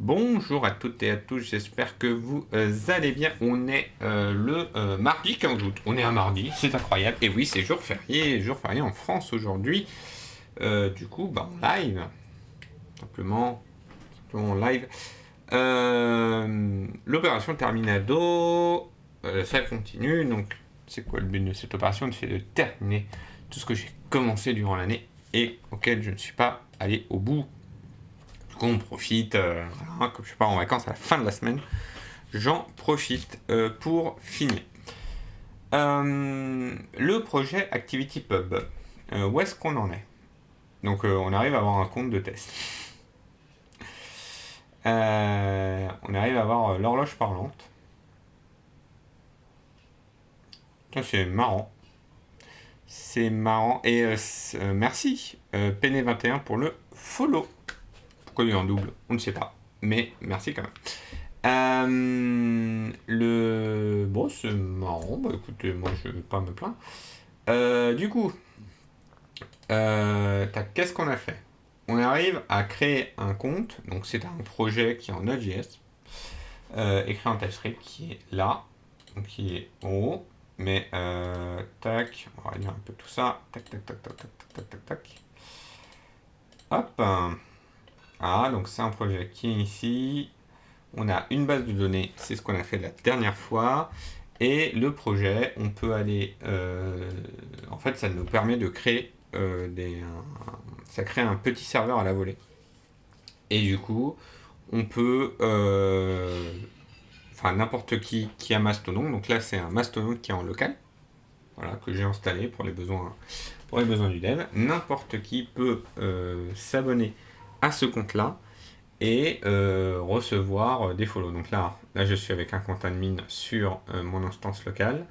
Bonjour à toutes et à tous, j'espère que vous allez bien. On est le mardi 15 août, on est un mardi, c'est incroyable. Et oui, c'est jour férié en France aujourd'hui. Du coup, en live, simplement en live. L'opération Terminado, ça continue. Donc, c'est quoi le but de cette opération? C'est de terminer tout ce que j'ai commencé durant l'année et auquel je ne suis pas allé au bout. Du coup, on profite, voilà, comme je pars en vacances à la fin de la semaine, j'en profite pour finir. Le projet Activity Pub, où est-ce qu'on en est? Donc, on arrive à avoir un compte de test. On arrive à avoir l'horloge parlante. Ça, c'est marrant. C'est marrant. Et merci, Pene21 pour le follow. Pourquoi il est en double? On ne sait pas. Mais merci quand même. Bon, c'est marrant. Écoutez, moi, je vais pas me plaindre. Du coup, qu'est-ce qu'on a fait? On arrive à créer un compte. Donc, c'est un projet qui est en Node.js. Écrit en TypeScript qui est là. Donc, qui est en haut. Mais, tac. On va réduire un peu tout ça. Tac, tac, tac, tac, tac, tac, tac, tac. Hop. Ah, donc, c'est un projet qui est ici. On a une base de données, c'est ce qu'on a fait la dernière fois. Et le projet, on peut aller... en fait, ça nous permet de créer ça crée un petit serveur à la volée. Et du coup, on peut... n'importe qui a Mastodon. Donc là, c'est un Mastodon qui est en local. Voilà, que j'ai installé pour les besoins du dev. N'importe qui peut s'abonner à ce compte-là et recevoir des follow. Donc là, je suis avec un compte admin sur mon instance locale.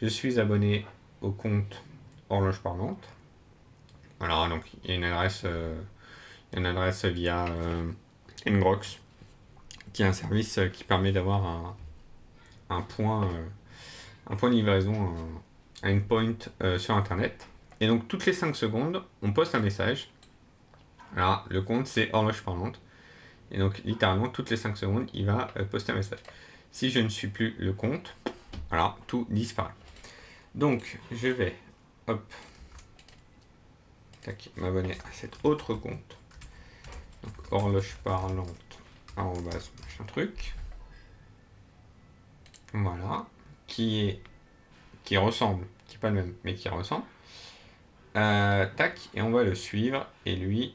Je suis abonné au compte horloge parlante. Voilà, donc il y a une adresse via Ngrox, qui est un service qui permet d'avoir un point de livraison, un endpoint sur Internet. Et donc toutes les 5 secondes, on poste un message. Voilà, le compte c'est horloge parlante. Et donc, littéralement, toutes les 5 secondes, il va poster un message. Si je ne suis plus le compte, voilà, tout disparaît. Donc, je vais, hop, m'abonner à cet autre compte. Donc, horloge parlante, arrobase, machin truc. Voilà. Qui ressemble, qui n'est pas le même, mais qui ressemble. Et on va le suivre. Et lui,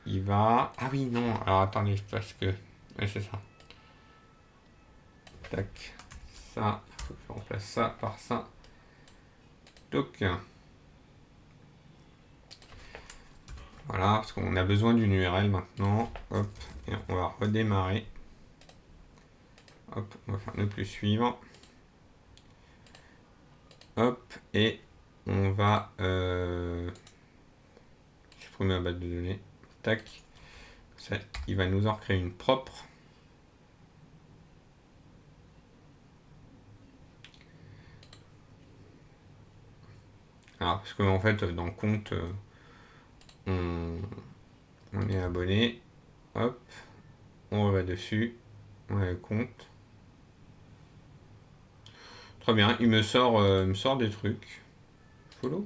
il va... Ah oui, non, alors attendez, parce que... Ouais, c'est ça. Tac. Ça, il faut que je remplace ça par ça. Donc, voilà, parce qu'on a besoin d'une URL maintenant. Hop, et on va redémarrer. Hop, on va faire ne plus suivre. Hop, et on va supprimer la base de données. Tac. Ça, il va nous en recréer une propre. Alors, parce qu'en fait, dans le compte, on est abonné. Hop, on va dessus. On a le compte. Très bien, il me sort des trucs. Follow,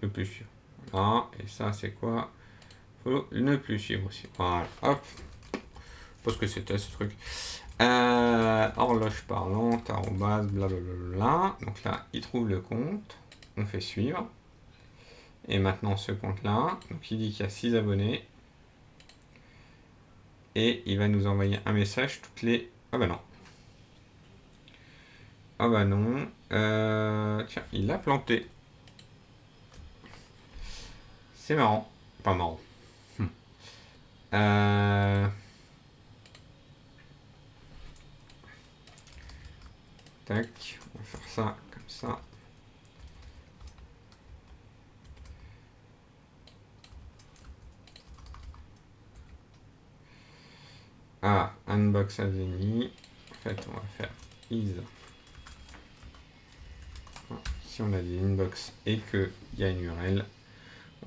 ne plus suivre. Voilà, et ça c'est quoi? Follow, ne plus suivre aussi. Voilà, hop. Parce que c'était ce truc. Horloge parlante, arrobase, blablabla. Donc là, il trouve le compte. On fait suivre. Et maintenant, ce compte-là. Donc il dit qu'il y a 6 abonnés. Et il va nous envoyer un message toutes les... Ah bah non. Ah bah non. Tiens, il l'a planté. C'est marrant. Pas marrant. Tac, on va faire ça comme ça. Ah, unbox Aveni. En fait, on va faire is. Si on a des inbox et qu'il y a une URL,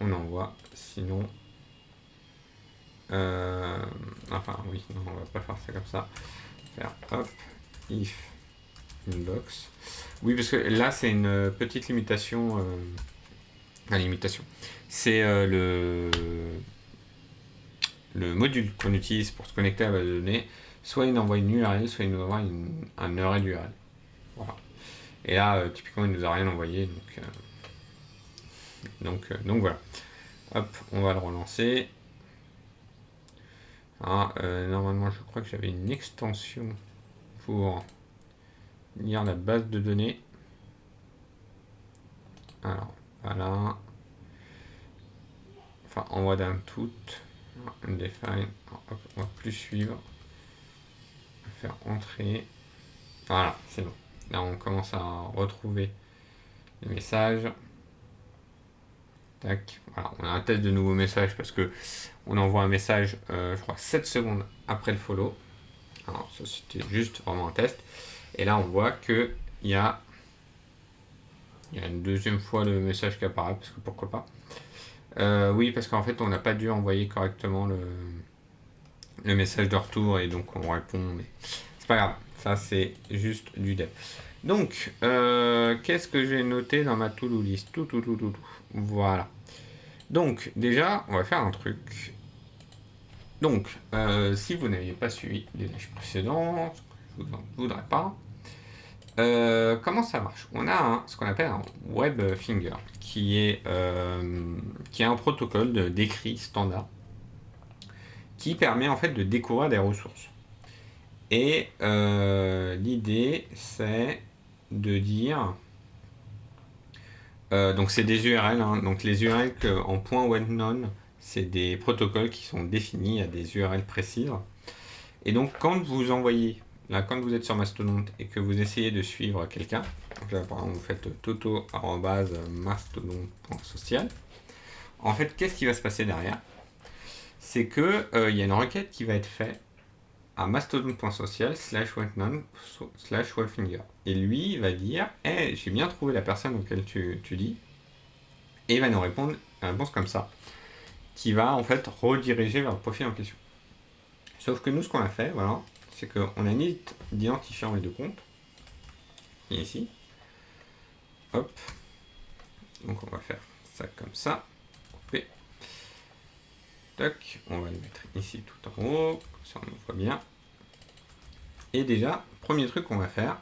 on envoie. Sinon, Enfin, oui, non, on va pas faire ça comme ça. Faire hop, if inbox. Oui, parce que là, c'est une petite limitation. Limitation. C'est le module qu'on utilise pour se connecter à la base de données. Soit il envoie une URL, soit il nous envoie un URL URL. Voilà. Et là, typiquement, il nous a rien envoyé. Donc voilà. Hop, on va le relancer. Ah, normalement, je crois que j'avais une extension pour lire la base de données. Alors, voilà. Enfin, envoi d'un tout. Undefine. Hop, on va plus suivre. On va faire entrer. Voilà, c'est bon. Là, on commence à retrouver les messages. Tac. Voilà, on a un test de nouveaux messages parce que on envoie un message, je crois, 7 secondes après le follow. Alors, ça, c'était juste vraiment un test. Et là, on voit qu'il y a une deuxième fois le message qui apparaît, parce que pourquoi pas. Oui, parce qu'en fait, on n'a pas dû envoyer correctement le message de retour, et donc on répond, mais c'est pas grave. Ça, c'est juste du dev. Donc, qu'est-ce que j'ai noté dans ma to-do list? Tout. Voilà. Donc, déjà, on va faire un truc. Donc, si vous n'aviez pas suivi les tâches précédentes, je vous en voudrais pas. Comment ça marche? On a ce qu'on appelle un web finger, qui est un protocole d'écrit standard qui permet en fait de découvrir des ressources. Et l'idée, c'est de dire... donc c'est des URL, hein. Donc les URL en .webNone, c'est des protocoles qui sont définis à des URL précises. Et donc quand vous envoyez, là quand vous êtes sur Mastodon et que vous essayez de suivre quelqu'un, donc là par exemple vous faites toto@mastodon.social, en fait qu'est-ce qui va se passer derrière? C'est que y a une requête qui va être faite à mastodon.social/webnone/webfinger. Et lui, il va dire hey, j'ai bien trouvé la personne auquel tu dis, et il va nous répondre une réponse comme ça, qui va en fait rediriger vers le profil en question. Sauf que nous, ce qu'on a fait, voilà, c'est qu'on a mis d'identifiant les deux comptes, et ici, hop, donc on va faire ça comme ça, couper, tac, on va le mettre ici tout en haut, comme ça on voit bien. Et déjà, premier truc qu'on va faire,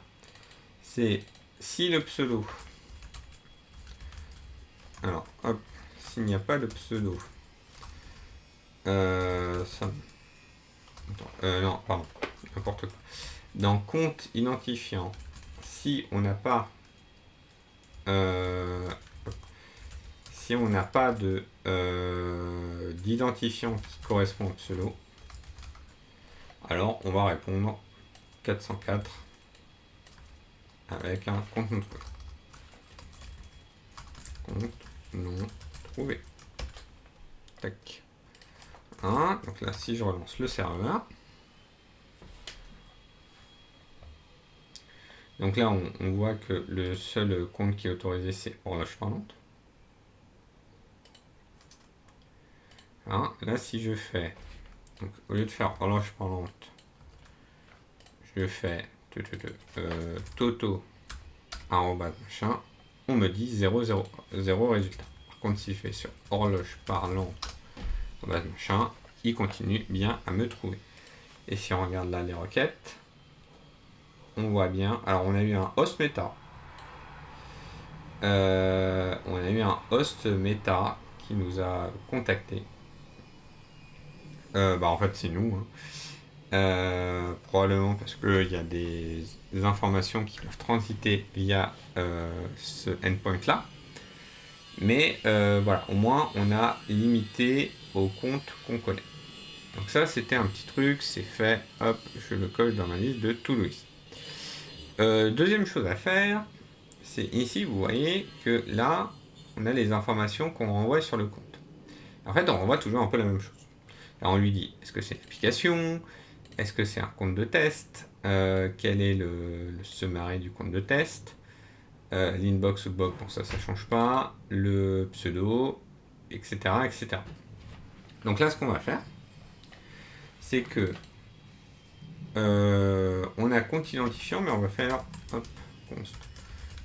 c'est si le pseudo, alors hop, s'il n'y a pas de pseudo, ça, non, pardon, n'importe quoi. Dans compte identifiant, si on n'a pas d'identifiant qui correspond au pseudo, alors on va répondre 404 avec un compte non trouvé. Compte non trouvé. Tac. Donc là, si je relance le serveur, donc là, on voit que le seul compte qui est autorisé, c'est horloge parlante. Là, si je fais, donc, au lieu de faire horloge parlante, je fais toto machin, on me dit 0 résultat. Par contre, si je fais sur horloge parlante machin, il continue bien à me trouver. Et si on regarde là les requêtes, on voit bien. Alors on a eu un host meta. Qui nous a contacté. En fait c'est nous. Probablement parce qu'il y a des informations qui doivent transiter via ce endpoint là. Mais voilà, au moins on a limité au compte qu'on connaît. Donc ça c'était un petit truc, c'est fait, hop, je le coche dans ma liste de to-do list. Deuxième chose à faire, c'est ici vous voyez que là on a les informations qu'on renvoie sur le compte. En fait on renvoie toujours un peu la même chose. Là on lui dit est-ce que c'est une application, est-ce que c'est un compte de test, quel est le summary du compte de test, l'inbox ou Bob, bon ça change pas, le pseudo, etc. Donc là ce qu'on va faire, c'est que on a compte identifiant, mais on va faire hop,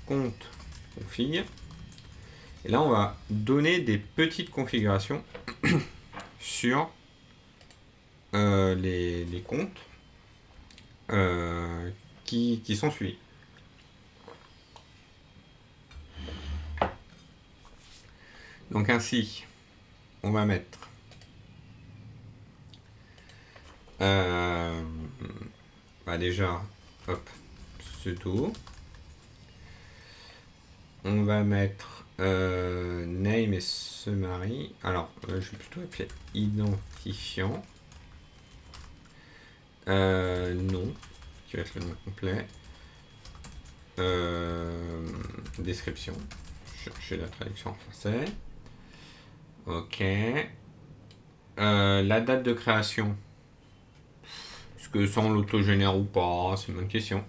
compte config. Et là, on va donner des petites configurations sur les comptes qui sont suivis. Donc ainsi, on va mettre déjà hop, sudo. On va mettre name et summary. Alors, je vais plutôt appeler identifiant. Nom, qui va être le nom complet. Description. Chercher la traduction en français. Ok. La date de création. Est-ce que ça on l'autogénère ou pas? C'est une bonne question.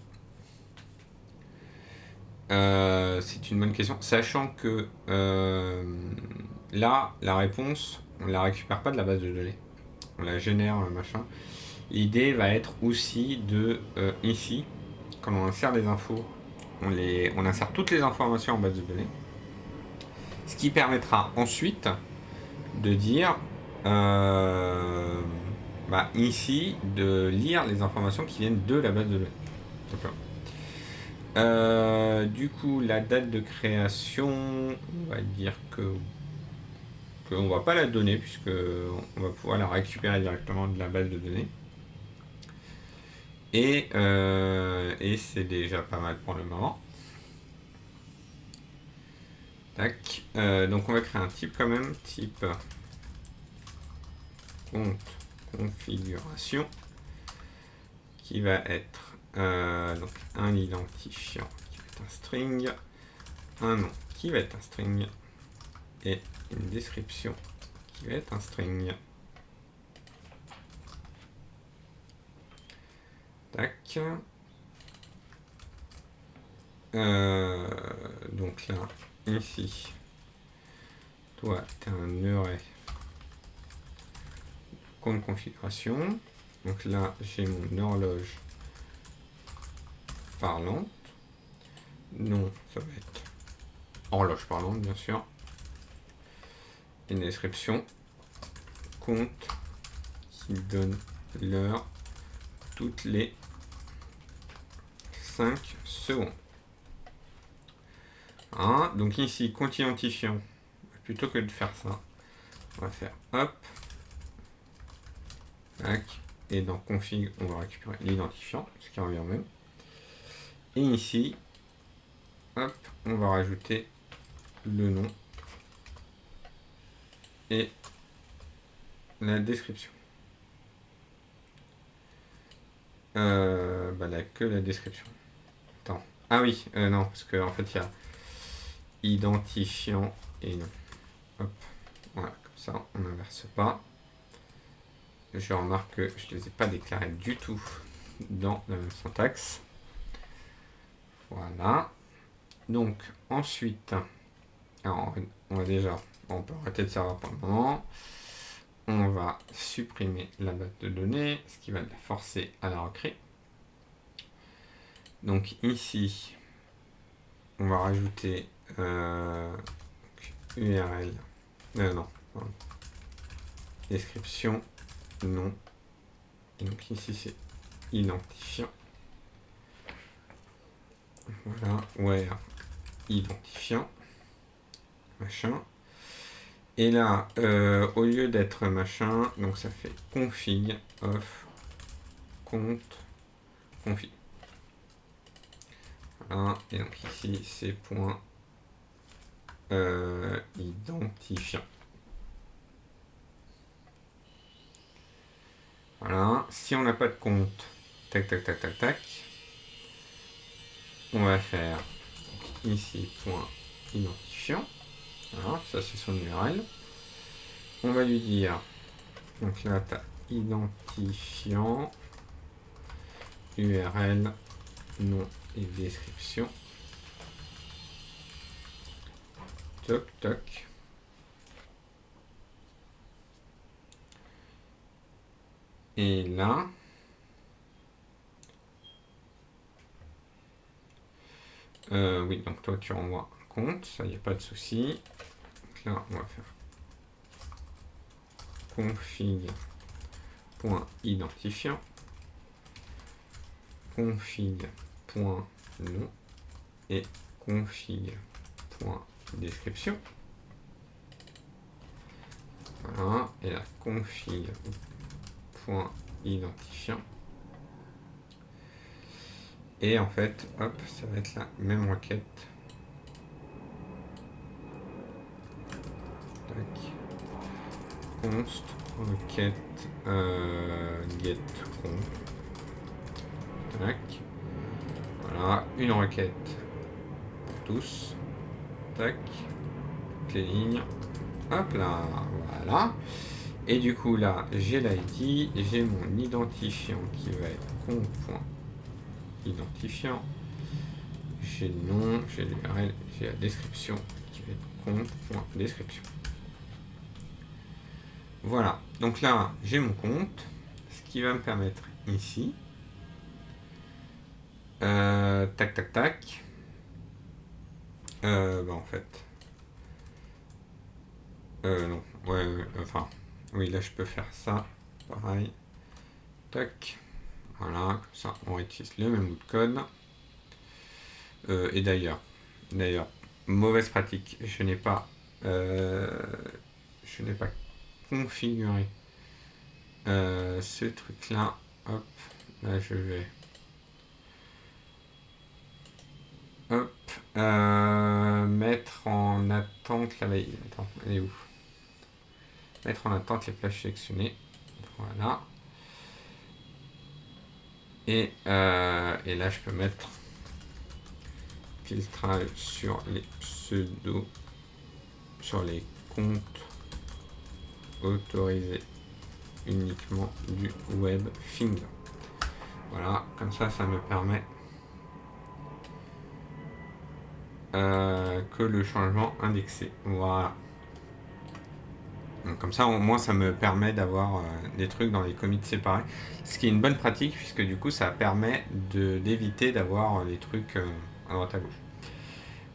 C'est une bonne question. Sachant que là, la réponse, on la récupère pas de la base de données. On la génère, machin. L'idée va être aussi de, ici, quand on insère des infos, on insère toutes les informations en base de données. Ce qui permettra ensuite de dire, ici, de lire les informations qui viennent de la base de données. D'accord. Du coup, la date de création, on va dire qu'on ne va pas la donner puisque on va pouvoir la récupérer directement de la base de données. Et c'est déjà pas mal pour le moment. Tac. Donc on va créer un type quand même, type compte configuration, qui va être donc un identifiant qui va être un string, un nom qui va être un string et une description qui va être un string. Tac. Donc là, ici, toi, tu as un array compte configuration. Donc là, j'ai mon horloge parlante. Non, ça va être horloge parlante, bien sûr. Une description compte qui donne l'heure toutes les 5 secondes. Hein, donc ici, compte identifiant, plutôt que de faire ça, on va faire hop, tac, et dans config, on va récupérer l'identifiant, ce qui revient au même. Et ici, hop, on va rajouter le nom et la description. Là, que la description. Attends. Ah oui, non, parce qu'en fait, il y a identifiant et nom. Hop, voilà, comme ça, on n'inverse pas. Je remarque que je ne les ai pas déclarés du tout dans la même syntaxe. Voilà. Donc, ensuite, alors, on va déjà, on peut arrêter de serveur pour le moment. On va supprimer la base de données, ce qui va la forcer à la recréer. Donc ici, on va rajouter URL, description, nom, et donc ici c'est identifiant. Voilà, where identifiant, machin. Et là, au lieu d'être machin, donc ça fait config of compte config. Voilà, et donc ici c'est point identifiant. Voilà, si on n'a pas de compte, tac, tac, tac, tac, tac, on va faire ici point identifiant. Voilà, ça c'est son URL. On va lui dire, donc là tu as identifiant, URL, nom et description. Toc, toc. Et là, oui, donc toi tu renvoies un compte, ça y a pas de souci. Donc là, on va faire config.identifiant, config.nom et config.description. Voilà, et la config.identifiant. Et en fait, hop, ça va être la même requête. Tac. Const requête get compte. Tac. Voilà, une requête pour tous. Tac. Les lignes. Hop là, voilà. Et du coup là, j'ai l'ID, j'ai mon identifiant qui va être compte.identifiant. J'ai le nom, j'ai l'URL, j'ai la description qui va être compte.description. Voilà, donc là j'ai mon compte, ce qui va me permettre ici, tac tac tac, en fait, non, ouais, enfin, oui là je peux faire ça, pareil, tac, voilà, comme ça on réutilise le même bout de code, et d'ailleurs, mauvaise pratique, je n'ai pas configuré ce truc là, hop, là je vais mettre en attente la veille. Attends, elle est où? Mettre en attente les plages sélectionnées. Voilà. Et là, je peux mettre filtrage sur les pseudos, sur les comptes autorisés uniquement du web Finger. Voilà, comme ça, ça me permet que le changement indexé. Voilà. Donc comme ça, au moins, ça me permet d'avoir des trucs dans les commits séparés. Ce qui est une bonne pratique, puisque du coup, ça permet d'éviter d'avoir les trucs à droite à gauche.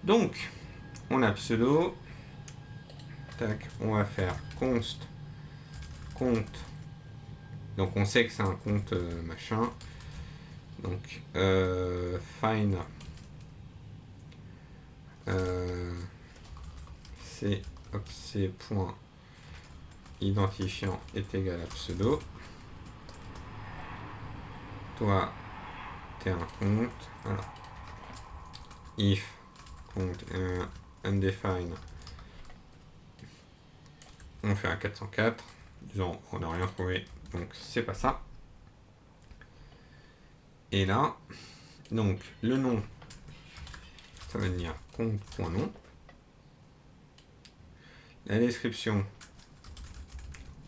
Donc, on a pseudo. Tac, on va faire const compte. Donc, on sait que c'est un compte machin. Donc, find c'est point identifiant est égal à pseudo. Toi, t'es un compte. Voilà. If compte undefined, on fait un 404. Disons, on n'a rien trouvé, donc c'est pas ça. Et là, donc le nom, ça va devenir compte.nom. La description,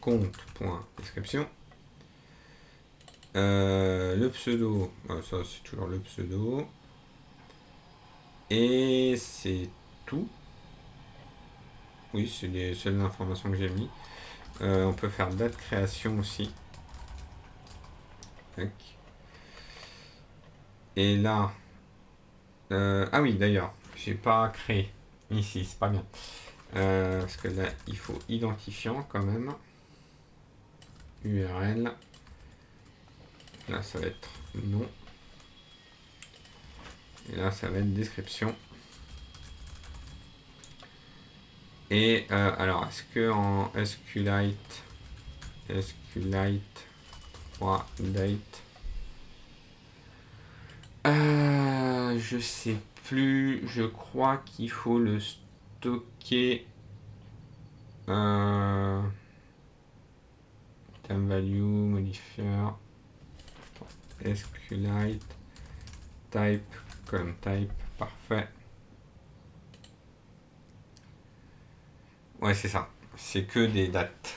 compte.description. Le pseudo, ça c'est toujours le pseudo. Et c'est tout. Oui, c'est les seules informations que j'ai mis. On peut faire date création aussi. Tac. Et là, ah oui, d'ailleurs, j'ai pas créé ici, c'est pas bien. Parce que là, il faut identifiant quand même. URL. Là, ça va être nom. Et là, ça va être description. Et alors, est-ce que en SQLite 3 date, je sais plus, je crois qu'il faut le stocker time value, modifier, SQLite type comme type, parfait. Ouais, c'est ça, c'est que des dates,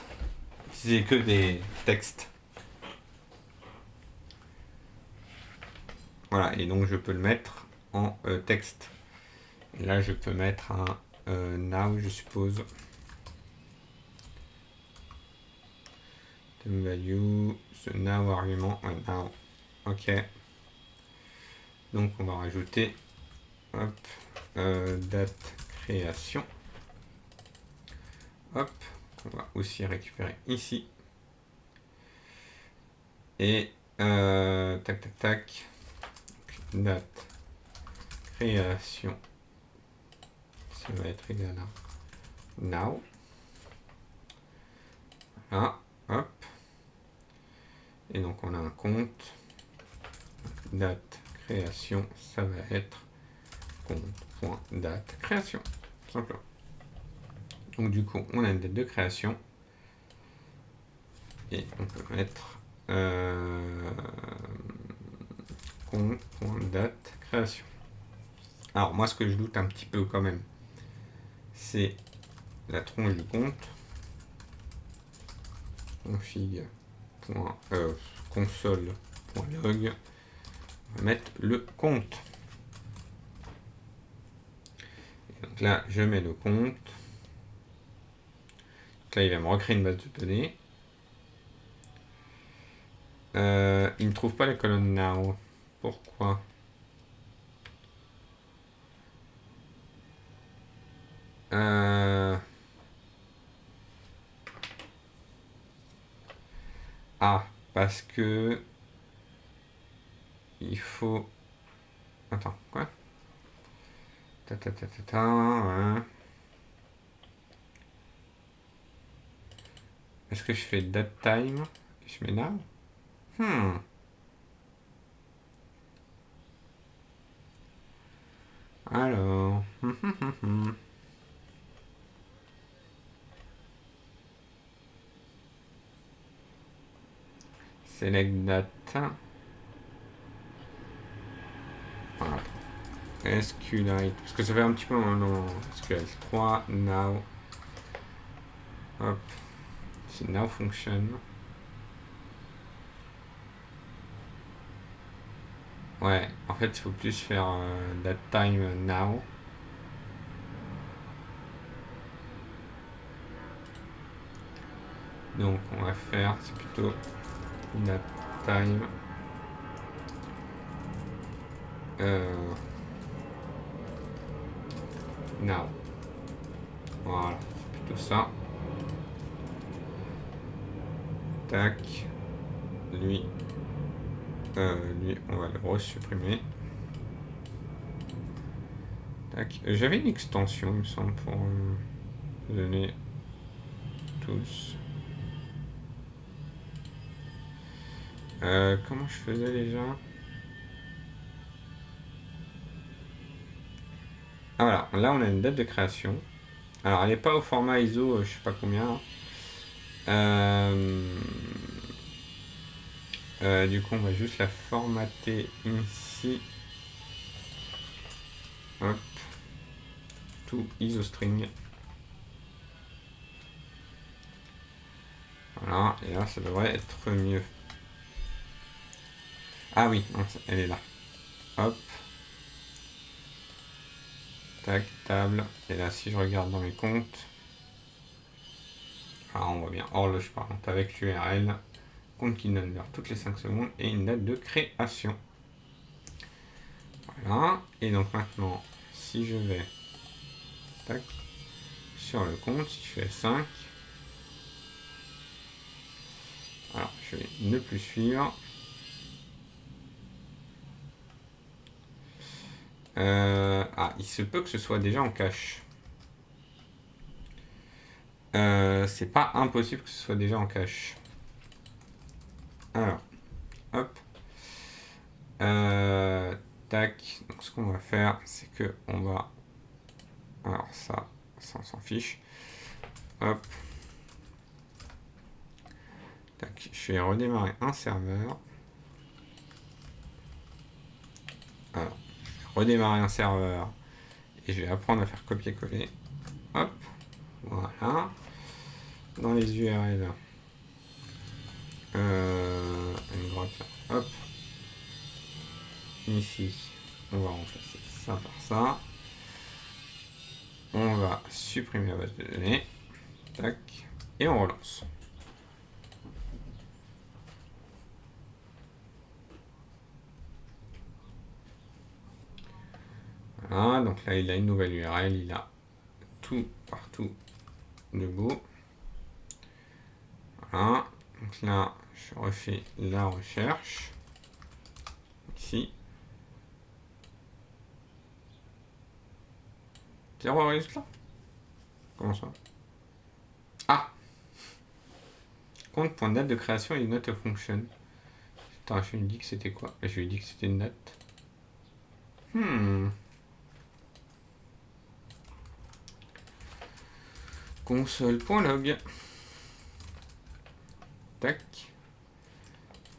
c'est que des textes. Voilà, et donc je peux le mettre en texte. Et là, je peux mettre un now, je suppose. item value, the now argument, ouais, now. Ok. Donc on va rajouter, hop, date création. Hop, on va aussi récupérer ici. Et tac tac tac. Date création. Ça va être égal à now. Voilà, hop. Et donc on a un compte. Date création, ça va être compte.date création. Tout simplement. Donc du coup, on a une date de création. Et on peut mettre compte.date création. Alors moi, ce que je doute un petit peu quand même, c'est la tronche du compte. Config.console.log. On va mettre le compte. Et donc là, je mets le compte. Donc là, il va me recréer une base de données. Il ne trouve pas la colonne now. Pourquoi? Ah, parce que il faut... Attends, quoi? Ouais. Est-ce que je fais date time? Je mets now? Alors... Select date. Voilà. SQLite. Parce que ça fait un petit peu dans SQL 3 now. Hop. C'est now function. Ouais, en fait, il faut plus faire that time now. Donc, on va faire, c'est plutôt that time. Now. Voilà, c'est plutôt ça. Tac. Lui, on va le resupprimer. Tac. J'avais une extension, il me semble, pour donner tous. Comment je faisais déjà? Ah voilà, là on a une date de création. Alors elle n'est pas au format ISO, je sais pas combien. Du coup on va juste la formater ici. Hop. To ISOstring. Voilà, et là ça devrait être mieux. Ah oui, non, elle est là. Hop. Tac, table. Et là si je regarde dans mes comptes. Ah, on voit bien horloge par contre avec l'URL. Compte qui donne l'heure toutes les 5 secondes et une date de création. Voilà. Et donc maintenant, si je vais tac, sur le compte, si je fais 5, alors je vais ne plus suivre. Il se peut que ce soit déjà en cache. C'est pas impossible que ce soit déjà en cache. Alors, hop. Tac. Donc ce qu'on va faire, c'est que on va... Alors ça on s'en fiche. Hop. Tac. Je vais redémarrer un serveur. Alors, redémarrer un serveur. Et je vais apprendre à faire copier-coller. Hop. Voilà. Dans les URL. Une droite là. Hop. Ici, on va remplacer ça par ça. On va supprimer la base de données. Tac. Et on relance. Voilà, donc là il a une nouvelle URL, il a tout partout debout. Voilà, donc là je refais la recherche. Ici. 0 résultat. Comment ça? Ah! Compte.date de création is not a function. Attends, je lui ai dit que c'était quoi? Je lui ai dit que c'était une date. Console.log. Tac.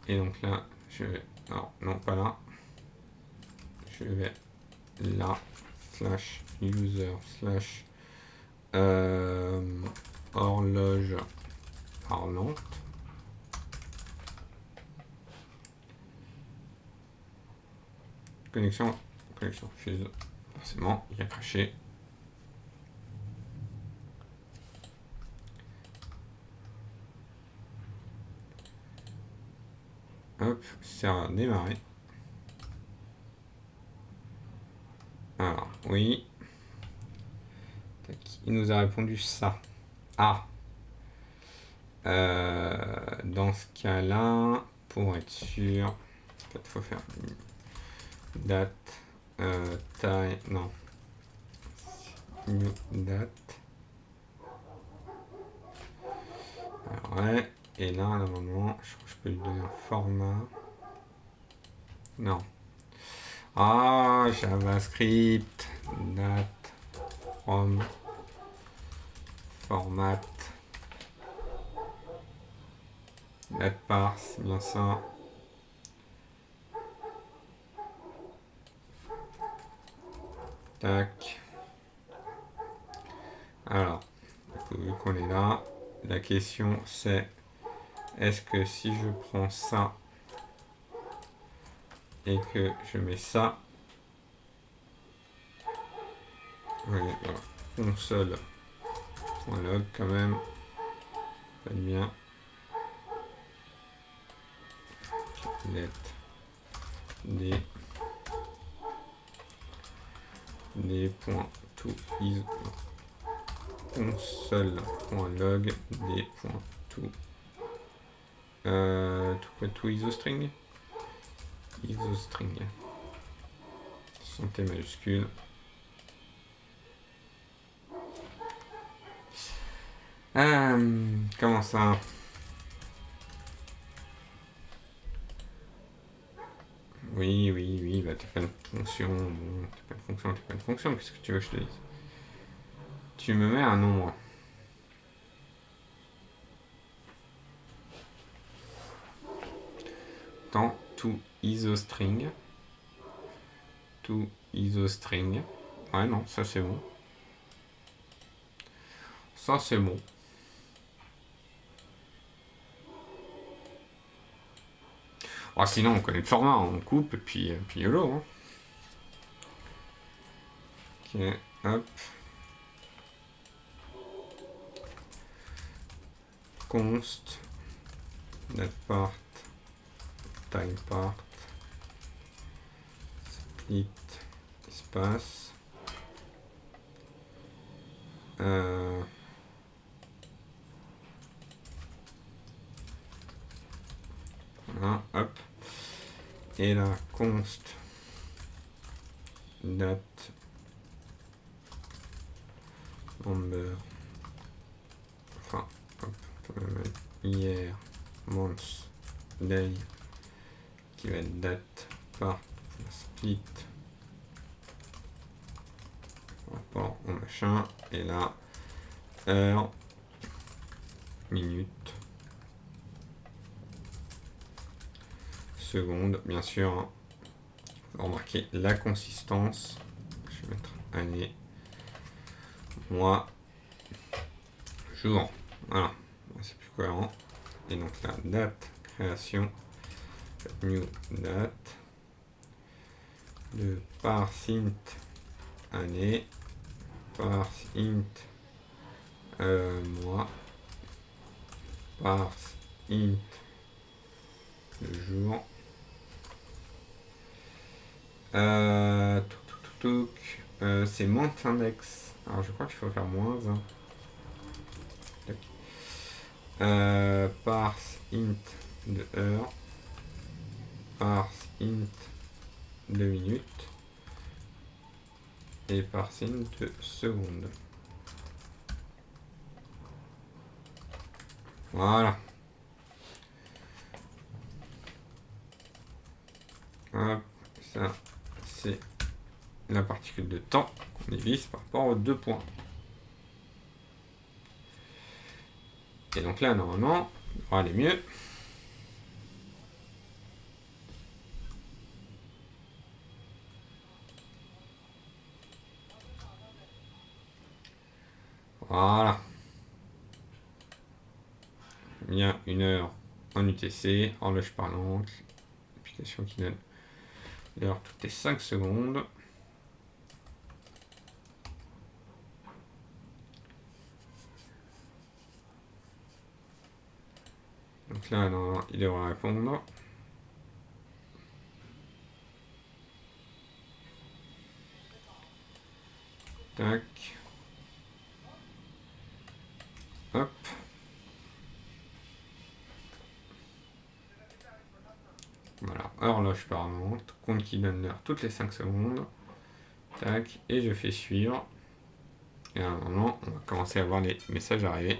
Et donc là, je vais... Alors, non, pas là. Je vais là, slash user, slash horloge parlante. Connexion fuse. Forcément, il a craché. Hop, ça va démarrer. Alors, oui. Tac, il nous a répondu ça. Ah. Dans ce cas-là, pour être sûr, peut-être faut faire date, taille, non, new date. Alors, ouais, et là, normalement, je crois que je peux lui donner un format. Non. Ah, JavaScript, date, from, format, date parse, bien ça. Tac. Alors, vu qu'on est là, la question c'est, est-ce que si je prends ça et que je mets ça, oui, voilà, console.log quand même, pas bien, let des points to is console.log des points to to isostring santé majuscule. Comment ça? Oui, bah t'as pas de fonction, bon, t'as pas de fonction, qu'est-ce que tu veux que je te dise? Tu me mets un nombre. Tant to isostring. Ouais, non, ça c'est bon. Ça c'est bon. Oh, sinon on connaît le format, on coupe et puis YOLO. Hein. Ok, hop. Const netpart timepart split espace voilà, hop. Et la const date number, enfin, hop, on peut mettre hier, month, day, qui va être date par split rapport au machin, et là, heure, minute, seconde, bien sûr. Hein. Remarquez la consistance. Je vais mettre année, mois, jour. Voilà, c'est plus cohérent. Et donc la date création, new date, de parse int année, parse int mois, parse int le jour. C'est Mont Index. Alors je crois qu'il faut faire moins 1. Parse int de heure. Parse int de minutes. Et parse int de secondes. Voilà. Hop, ça, c'est la particule de temps qu'on divise par rapport aux 2 points. Et donc là, normalement, on va aller mieux. Voilà. Bien 1 heure en UTC, horloge parlante, application qui donne l'heure toutes les 5 secondes. Donc là, non, il devrait répondre. Tac. Hop. Voilà, horloge parlante, compte qui donne l'heure toutes les 5 secondes. Tac, et je fais suivre. Et à un moment, on va commencer à voir les messages arriver.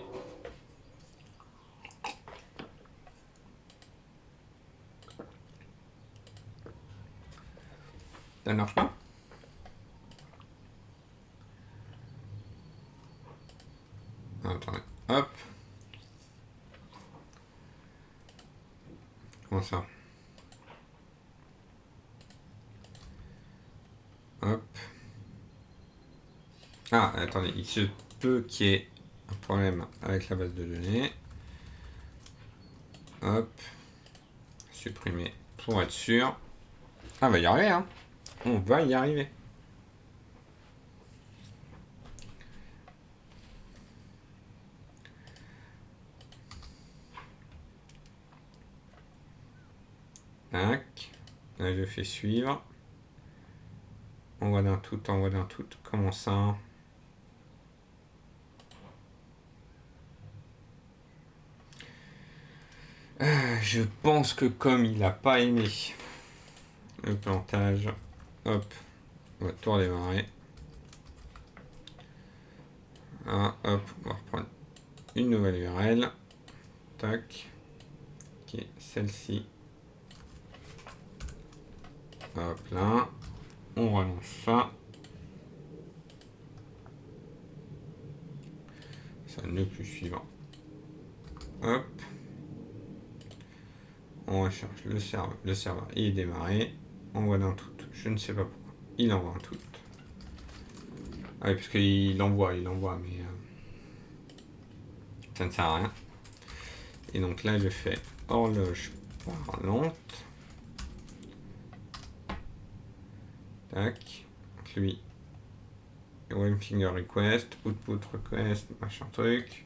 Ça ne marche pas? Attendez, hop. Comment ça? Hop. Ah, attendez, il se peut qu'il y ait un problème avec la base de données. Hop. Supprimer pour être sûr. Ah, on va y arriver, hein. On va y arriver. Tac. Là, je fais suivre. Envoi d'un tout, envoi d'un tout. Comment ça? Je pense que comme il n'a pas aimé le plantage, hop, on va tout redémarrer. Ah, hop, on va reprendre une nouvelle URL. Tac. Qui est celle-ci. Hop là. On relance ça. Ça ne plus suivant. Hop. On recherche le serveur. Le serveur il est démarré. Envoie d'un tout. Je ne sais pas pourquoi. Il envoie un tout. Ah oui, parce qu'il envoie, mais ça ne sert à rien. Et donc là, je fais horloge parlante. Tac. Donc lui, one finger request, output request, machin truc.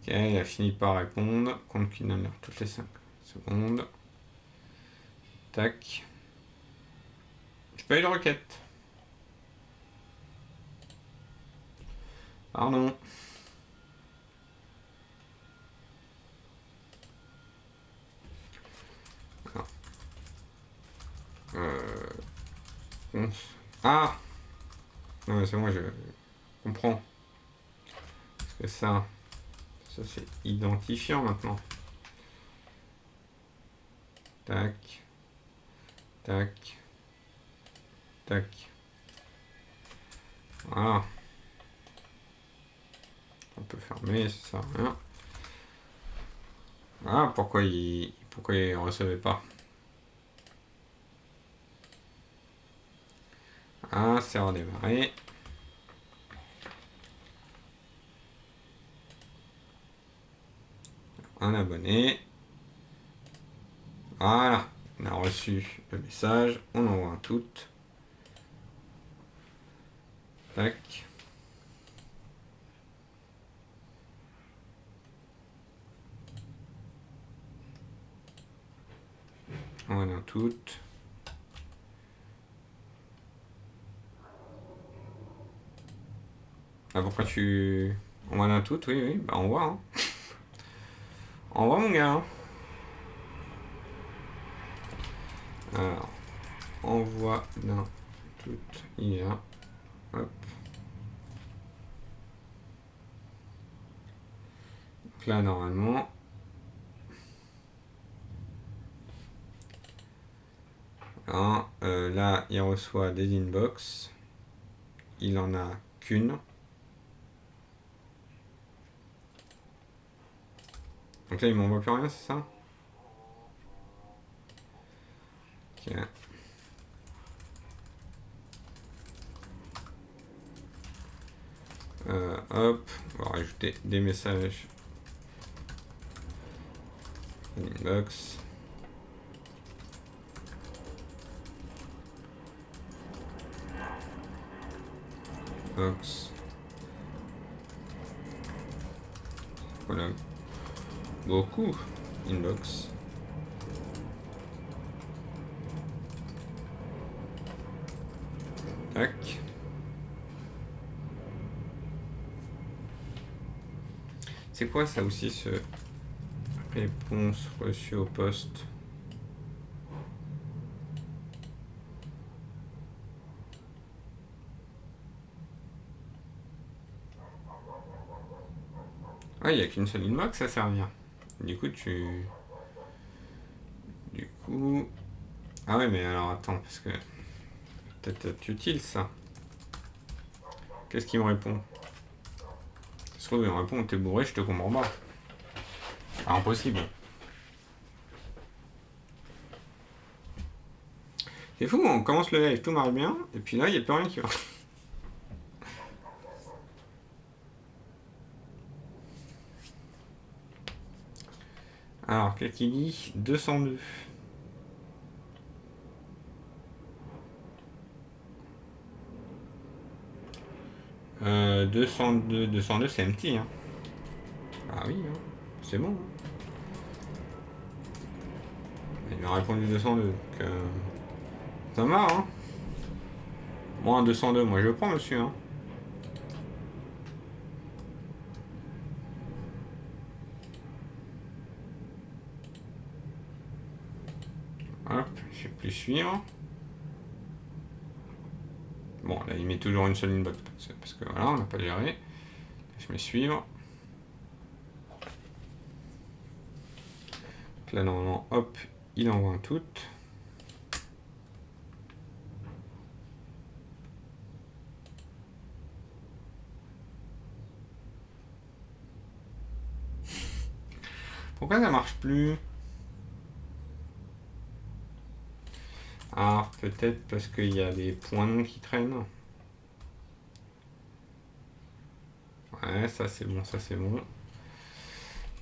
Ok, il a fini par répondre. Compte qui donne l'heure toutes les 5 secondes. Tac. J'ai pas eu de requête. Pardon. Ah. Non mais c'est moi, je comprends. Parce que ça c'est identifiant maintenant. Tac. Tac. Tac. Voilà. On peut fermer, ça sert à rien. Ah, pourquoi il recevait pas? Ah, c'est redémarré. Un abonné. Voilà. On a reçu le message. On envoie un tout. Tac. On va dans toutes. Ah, pourquoi tu... On va dans toutes, oui, oui, bah on voit. Hein. On voit, mon gars. Alors, on voit dans toutes. Il y a... Hop. Donc là, normalement... Hein, là, il reçoit des inbox. Il en a qu'une. Donc là, il m'envoie plus rien, c'est ça? Ok. Hop, on va rajouter des messages. Inbox. Box. Voilà. Beaucoup. Inbox. Tac. C'est quoi ça aussi, ce réponse reçue au poste? Ah, il n'y a qu'une seule inbox, ça sert à rien. Du coup, Ah ouais, mais alors attends, parce que... Peut-être utile, ça. Qu'est-ce qu'il me répond? Ça se trouve, il me répond, t'es bourré, je te comprends pas. Ah, impossible. C'est fou, on commence le live, tout marche bien, et puis là, il n'y a plus rien qui va. Alors, qu'est-ce qu'il dit? 202. 202, c'est empty. Hein. Ah oui, hein. C'est bon. Hein. Il m'a répondu 202. Donc, ça marche, hein. Moi, un 202, moi je le prends, monsieur. Hein. Hop, je vais plus suivre. Bon, là, il met toujours une seule inbox. Parce que voilà, on n'a pas géré. Je mets suivre. Donc là, normalement, hop, il envoie un tout. Pourquoi ça marche plus? Ah, peut-être parce qu'il y a des points non qui traînent. Ouais, ça c'est bon, ça c'est bon.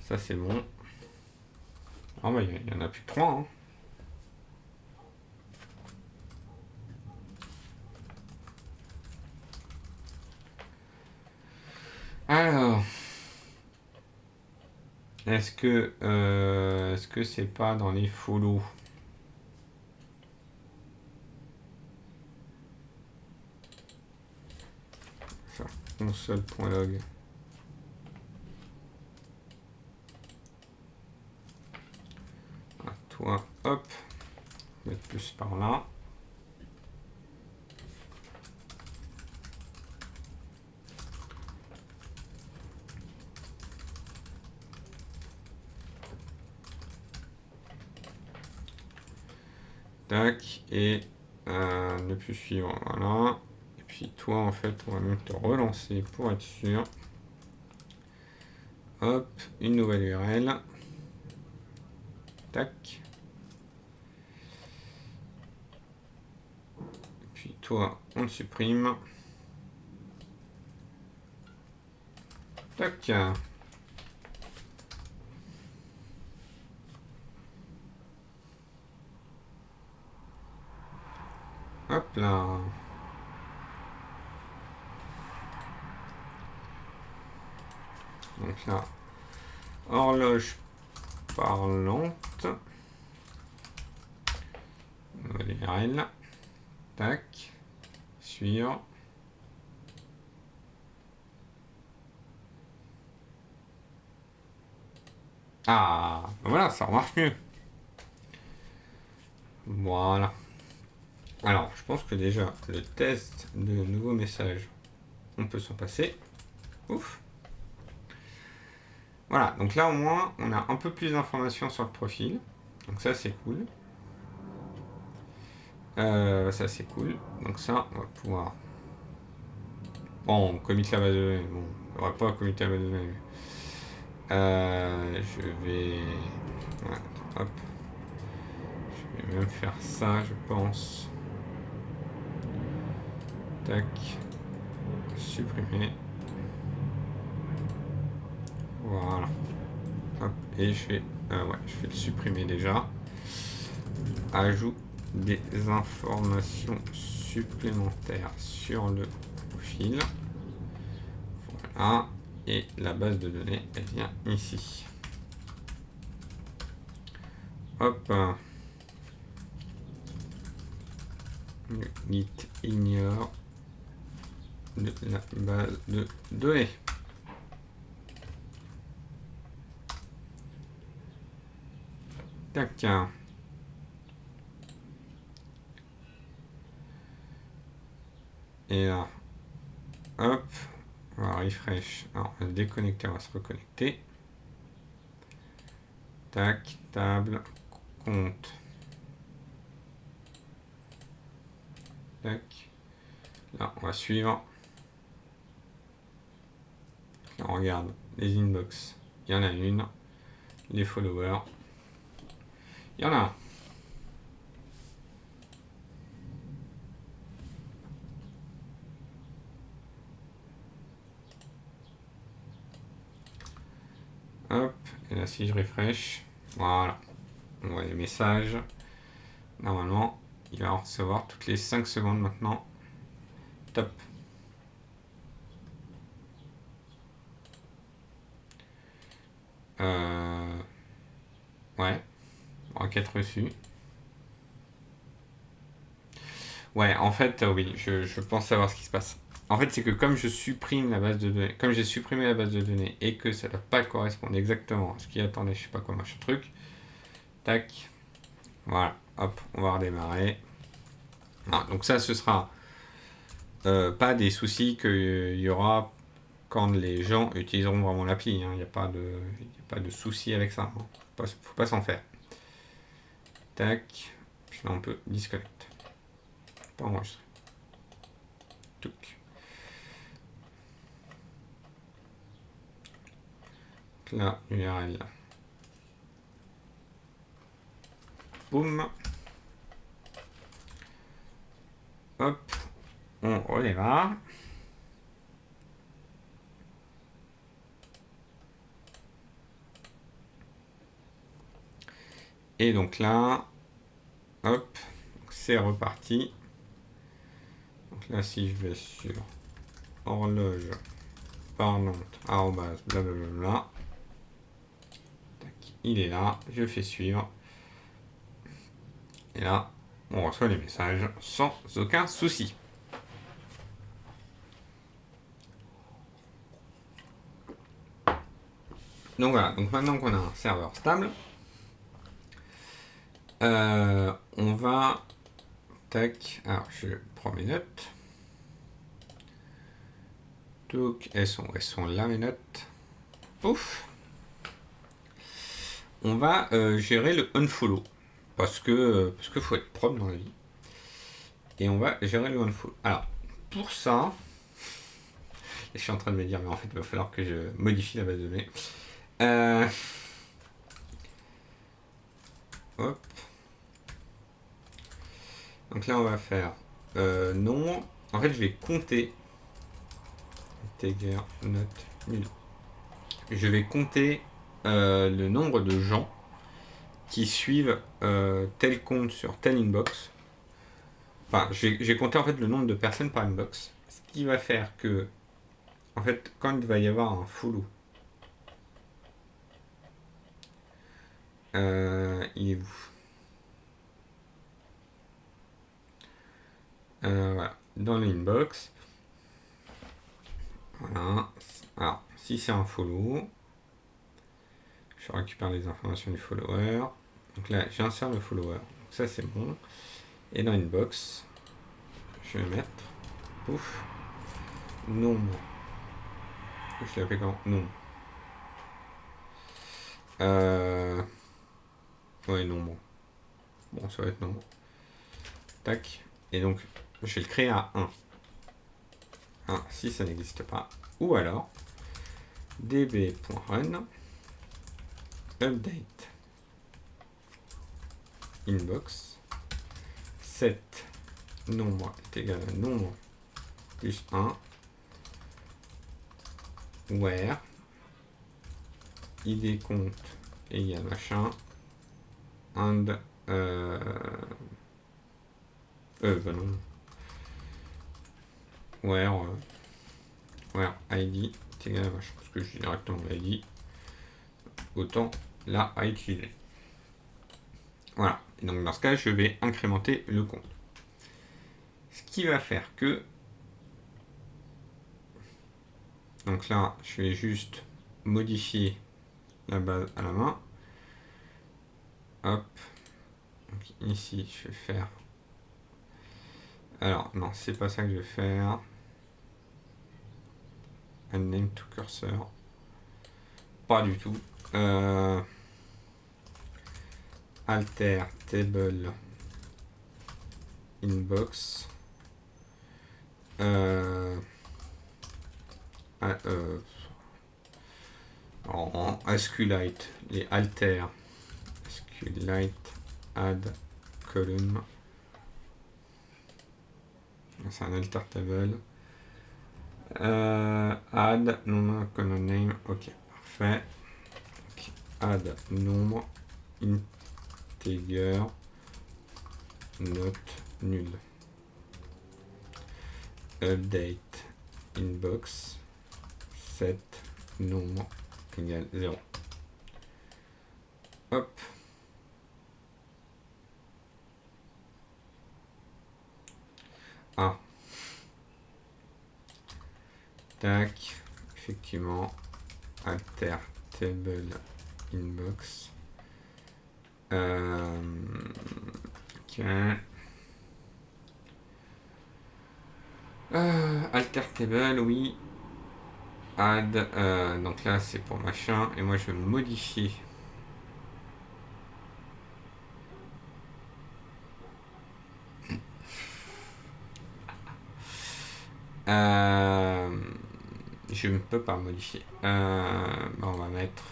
Ça c'est bon. Ah bah il y en a plus que 3. Hein. Alors, est-ce que c'est pas dans les follow? Ça, console.log. Ah, toi, hop, mettre plus par là. Tac, et ne plus suivre, voilà. Et puis toi, en fait, on va même te relancer pour être sûr. Hop, une nouvelle URL. Tac. Et puis toi, on le supprime. Tac. Hop là. Donc là, horloge parlante. Nouvelle URL. Tac. Suivre. Ah, voilà, ça marche mieux. Voilà. Alors, je pense que déjà, le test de nouveaux messages, on peut s'en passer. Ouf. Voilà, donc là au moins, on a un peu plus d'informations sur le profil. Donc ça, c'est cool. Ça, c'est cool. Donc ça, on va pouvoir... Bon, on commit la base de données. Bon, on va pas commit la base de données. Je vais... Ouais, hop. Je vais même faire ça, je pense. Tac. Supprimer. Voilà. Hop. Et je vais... ouais, je vais le supprimer déjà. Ajout des informations supplémentaires sur le profil. Voilà. Et la base de données, elle vient ici. Hop. Le git ignore de la base de données. Tac. Et là, hop, on va refresh. Alors, on va se déconnecter, on va se reconnecter. Tac, table, compte. Tac. Là, on va suivre. Là, on regarde les inbox. Il y en a une. Les followers. Il y en a un. Hop, et là, si je refresh, voilà. On voit les messages. Normalement, il va en recevoir toutes les 5 secondes maintenant. Top. Ouais. Requête reçue. Ouais, en fait, oui, je pense savoir ce qui se passe. En fait, c'est que comme je supprime la base de données, comme j'ai supprimé la base de données et que ça ne doit pas correspondre exactement à ce qui attendait, je sais pas quoi, machin truc. Tac. Voilà. Hop, on va redémarrer. Ah, donc ça, ce sera pas des soucis qu'il y aura quand les gens utiliseront vraiment l'appli. Il n'y a pas de souci avec ça. Faut pas s'en faire. Tac. Puis là, on peut disconnect. Pas enregistrer. Touc. La URL. Boum. Hop. On redémarre. Et donc là, hop, c'est reparti. Donc là, si je vais sur horloge parlante, arrobase, blablabla, il est là, je fais suivre. Et là, on reçoit les messages sans aucun souci. Donc voilà, donc maintenant qu'on a un serveur stable, on va... Tac, alors je prends mes notes. Donc, elles sont là mes notes. Ouf. On va gérer le unfollow. Parce que faut être propre dans la vie. Et on va gérer le unfollow. Alors, pour ça, je suis en train de me dire, mais en fait, il va falloir que je modifie la base de données. Hop. Donc là, on va faire non. En fait, je vais compter. Integer, note, nul. Je vais compter le nombre de gens qui suivent tel compte sur tel inbox. Enfin, j'ai compté en fait le nombre de personnes par inbox. Ce qui va faire que, en fait, quand il va y avoir un follow, il est où? Voilà, dans l'inbox. Voilà. Alors, si c'est un follow, je récupère les informations du follower. Donc là, j'insère le follower. Donc ça, c'est bon. Et dans inbox, je vais mettre pouf, nombre. Je l'ai appelé comment? Nombre. Ouais, nombre. Bon, ça va être nombre. Tac. Et donc, je vais le créer à 1. 1 si ça n'existe pas. Ou alors, db.run update inbox set nombre est égal à nombre plus 1 where id compte égale machin and bah non, where id est égal à machin, parce que je dis directement l'id, autant là à utiliser. Voilà, et donc dans ce cas je vais incrémenter le compte, ce qui va faire que donc là je vais juste modifier la base à la main. Hop, donc ici je vais faire, alors non c'est pas ça que je vais faire, un name to cursor, pas du tout, alter table inbox en SQLite, les alter SQLite add column, c'est un alter table, add non column name, ok parfait, okay. Add nombre integer not nul, update inbox set nombre égale 0. Hop. Ah. Tac. Effectivement. Alter table inbox. Ok. Alter table, oui. Add. Donc là, c'est pour machin. Et moi, je vais modifier. Je ne peux pas modifier. On va mettre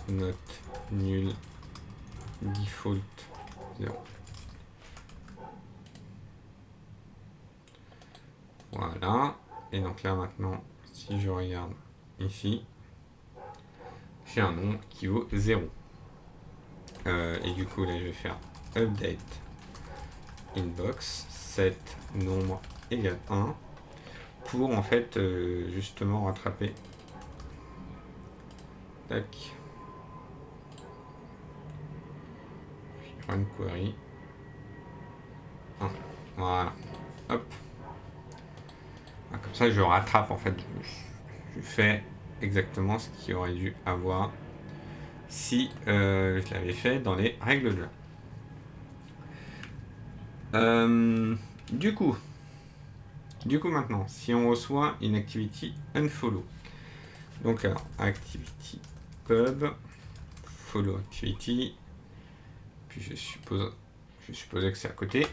note nul default 0. Voilà. Et donc là maintenant, si je regarde ici, j'ai un nombre qui vaut 0. Et du coup là je vais faire update inbox set nombre égale 1 pour en fait justement rattraper. Tac. Run query. 1. Voilà. Hop. Comme ça je rattrape en fait. Je fais exactement ce qu'il aurait dû avoir si je l'avais fait dans les règles de l'art. Du coup maintenant, si on reçoit une activity unfollow, donc alors activity pub follow activity, puis je supposais que c'est à côté,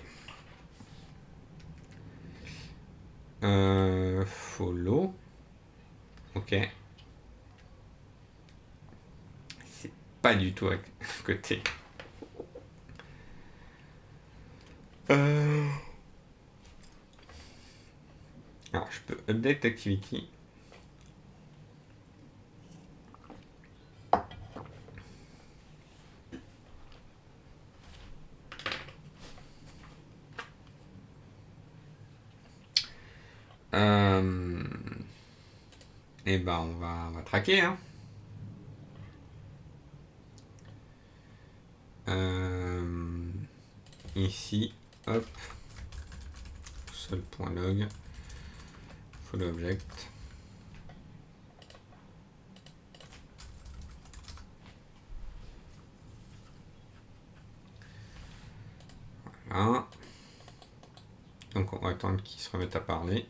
follow, ok, c'est pas du tout à côté. Alors je peux update activity. Et ben on va traquer, hein. ici, hop, seul.log, follow object. Voilà. Donc on va attendre qu'il se remette à parler.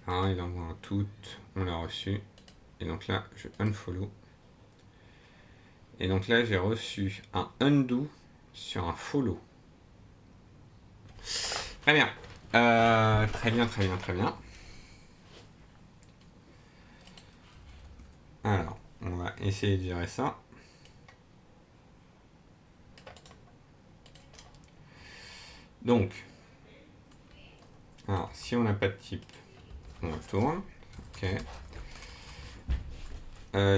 Voilà, il envoie un tout, on l'a reçu. Et donc là, je unfollow. Et donc là, j'ai reçu un undo sur un follow. Très bien. Très bien, très bien, très bien. Alors, on va essayer de gérer ça. Donc, alors, si on n'a pas de type, on retourne. Ok.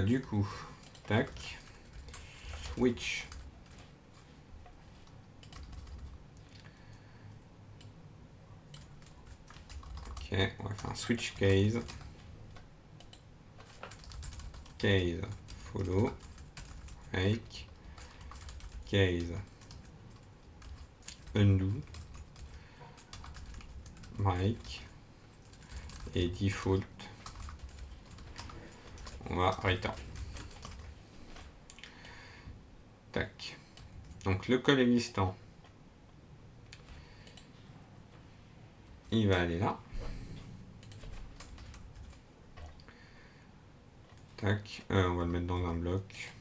Du coup, tac. Switch. Ok, on va faire un switch case. Case follow. Make. Case undo. Break. Et default. On va return. Tac. Donc le code existant, il va aller là. Tac. On va le mettre dans un bloc.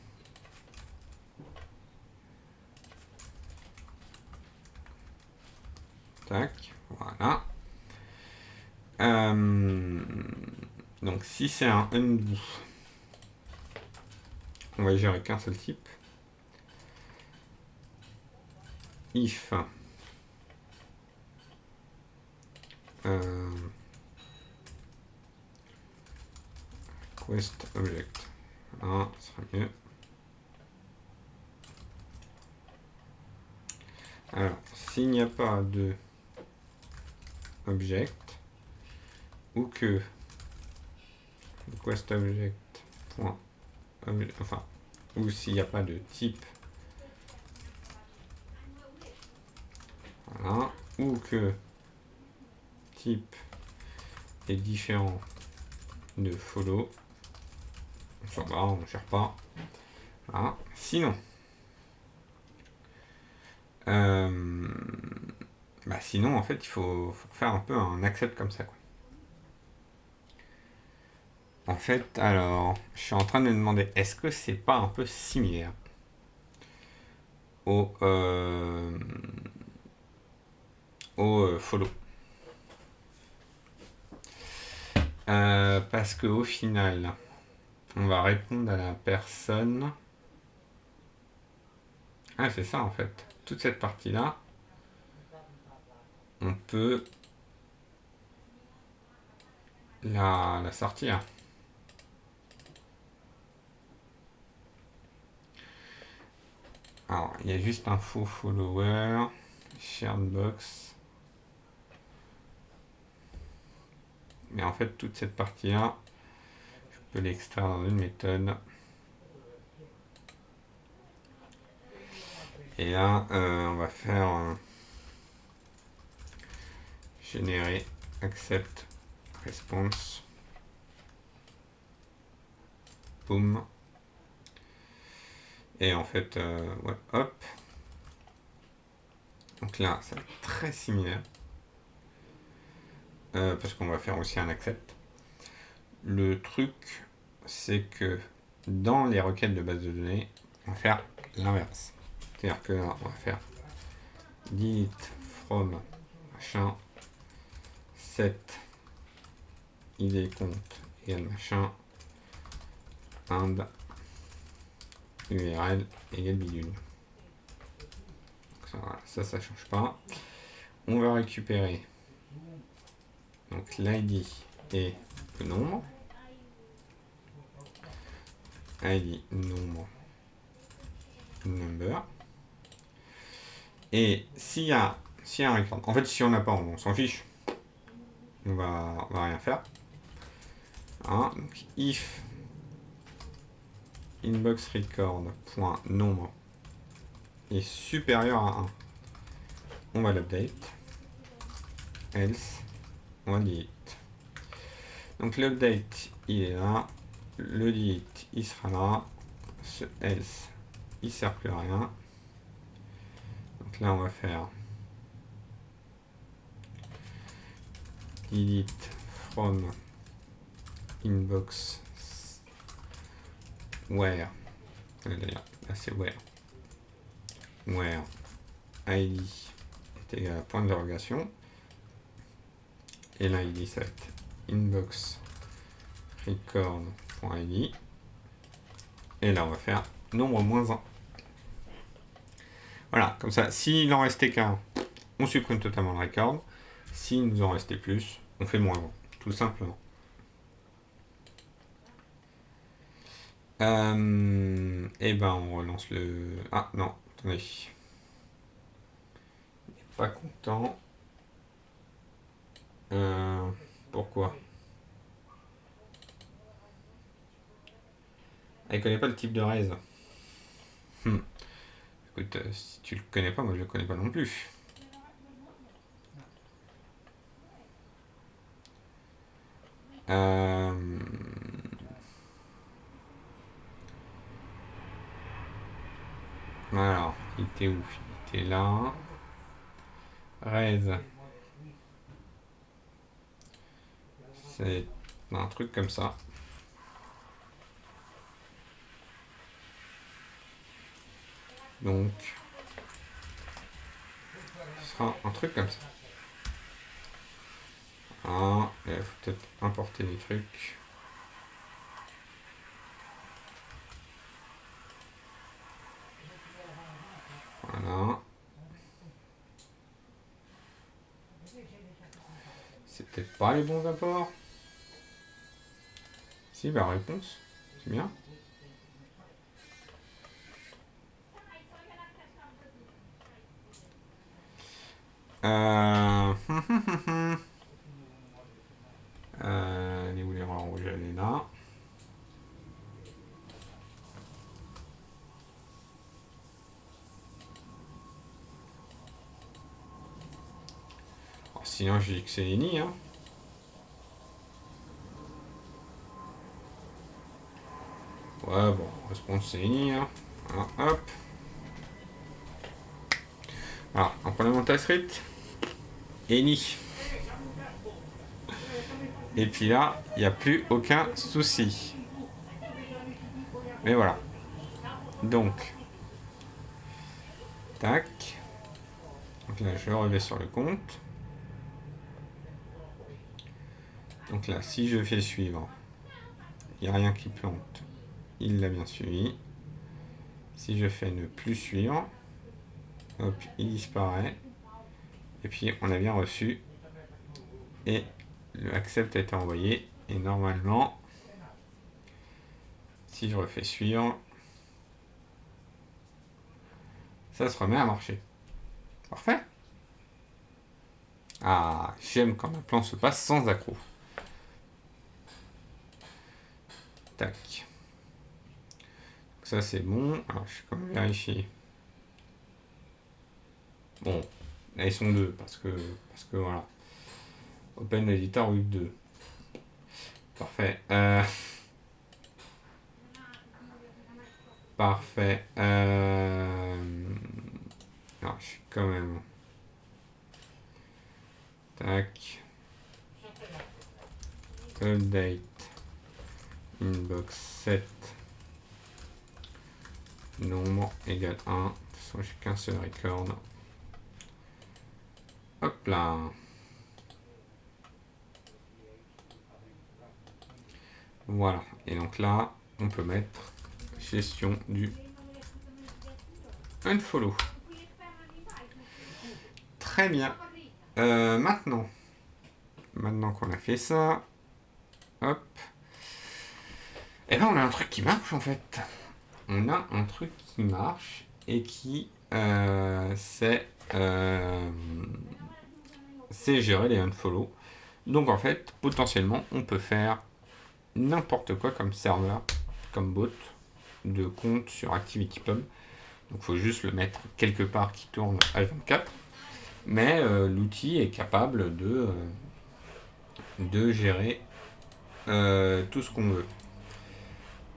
Tac. Voilà. Donc si c'est un undo, on va gérer qu'un seul type. If request object. Ah, ce sera mieux. Alors, s'il n'y a pas de object, ou que request object point, enfin, ou s'il n'y a pas de type, voilà, ou que type est différent de follow, on s'en va, on ne cherche pas. Voilà. Sinon, sinon en fait il faut faire un peu un accept comme ça, quoi. En fait, alors, je suis en train de me demander, est-ce que c'est pas un peu similaire au follow? Parce que au final, on va répondre à la personne. Ah, c'est ça en fait. Toute cette partie-là, on peut la sortir. Alors, il y a juste un faux follower, shared box. Mais en fait, toute cette partie-là, je peux l'extraire dans une méthode. Et là, on va faire générer accept response. Boom. Et en fait, ouais, hop. Donc là, ça va être très similaire. Parce qu'on va faire aussi un accept. Le truc, c'est que dans les requêtes de base de données, on va faire l'inverse. C'est-à-dire que là, on va faire delete from machin set id compte égale machin and url égale bidule. Ça change pas. On va récupérer donc l'id et le nombre. ID nombre number. Et s'il y a un record, en fait si on n'a pas, on s'en fiche. On va rien faire. Voilà, donc if inboxRecord.nombre est supérieur à 1, on va l'update. Else, on va delete. Donc l'update, il est là. Le delete, il sera là. Ce else, il sert plus à rien. Donc là, on va faire delete from inbox where. Là, c'est where. Where id est égal à point d'interrogation. Et là, il dit ça va être inbox record.id. Et là, on va faire nombre moins 1. Voilà, comme ça, s'il en restait qu'un, on supprime totalement le record. S'il nous en restait plus, on fait moins 1, tout simplement. Et ben, on relance le... Ah, non, attendez. Il n'est pas content. Pourquoi? Ah, il connaît pas le type de raise. Écoute, si tu le connais pas, moi je le connais pas non plus. Alors, il était où? Il était là. Raise. C'est un truc comme ça. Donc, ce sera un truc comme ça. Ah, il faut peut-être importer des trucs. Voilà. C'est peut-être pas les bons apports. Si, bah réponse. C'est bien. Elle est où l'erreur rouge? Elle est là. Alors, sinon, je dis que c'est Lenny, hein. Ouais, bon, réponse c'est Lenny, hein. Alors, hop. Alors, implémentation script. Lenny. Et puis là, il n'y a plus aucun souci. Mais voilà. Donc, tac. Donc là, je reviens sur le compte. Donc là, si je fais suivre, il n'y a rien qui plante. Il l'a bien suivi. Si je fais ne plus suivre, hop, il disparaît. Et puis, on a bien reçu. Et le accept a été envoyé. Et normalement, si je refais suivre, ça se remet à marcher. Parfait. Ah, j'aime quand un plan se passe sans accroc. Tac. Donc ça c'est bon. Alors je vais quand même vérifier. Bon, là ils sont deux parce que voilà. Open Editor with 2. Parfait. Parfait. Alors je suis quand même. Tac. Update. Inbox 7. Nombre égale 1. De toute façon, j'ai qu'un seul record. Hop là. Voilà. Et donc là, on peut mettre gestion du unfollow. Très bien. Maintenant qu'on a fait ça, hop. Et là, on a un truc qui marche en fait. On a un truc qui marche et qui c'est gérer les unfollow. Donc en fait, potentiellement, on peut faire n'importe quoi comme serveur, comme bot. de compte sur ActivityPub. Donc il faut juste le mettre quelque part qui tourne H24. Mais l'outil est capable de gérer tout ce qu'on veut.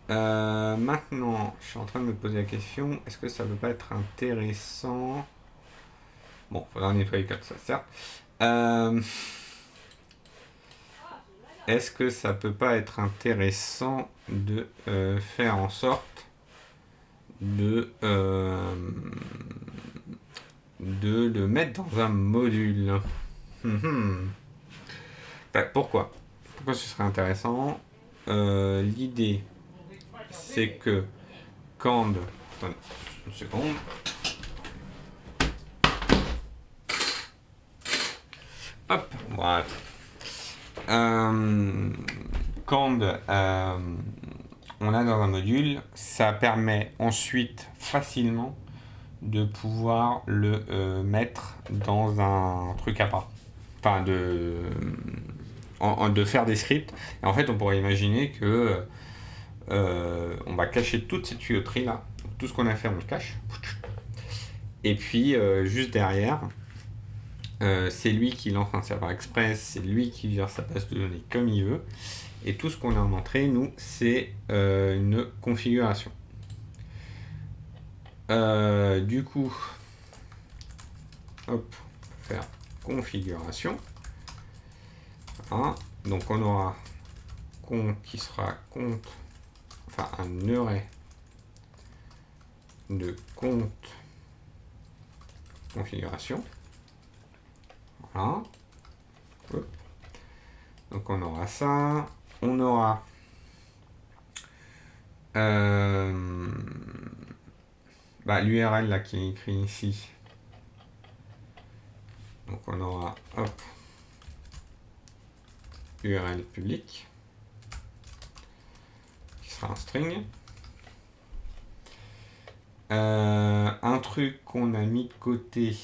Maintenant, je suis en train de me poser la question, est-ce que ça ne peut pas être intéressant? Bon, il faudra nettoyer comme ça, certes. Est-ce que ça peut pas être intéressant de faire en sorte de le mettre dans un module? Pourquoi ce serait intéressant? L'idée, c'est que quand... Attendez, une seconde. Hop, voilà. Quand on a dans un module, ça permet ensuite facilement de pouvoir le mettre dans un truc à part. Enfin, de faire des scripts. Et en fait, on pourrait imaginer que on va cacher toute cette tuyauterie là. Tout ce qu'on a fait, on le cache. Et puis, juste derrière, c'est lui qui lance un serveur express, c'est lui qui gère sa base de données comme il veut. Et tout ce qu'on a en entrée, nous, c'est une configuration. Du coup, hop, faire configuration. Voilà. Donc on aura compte qui sera compte, enfin un array de compte configuration. Voilà. Hop. Donc on aura ça. On aura l'URL là qui est écrit ici. Donc on aura hop, URL public qui sera un string. Un truc qu'on a mis de côté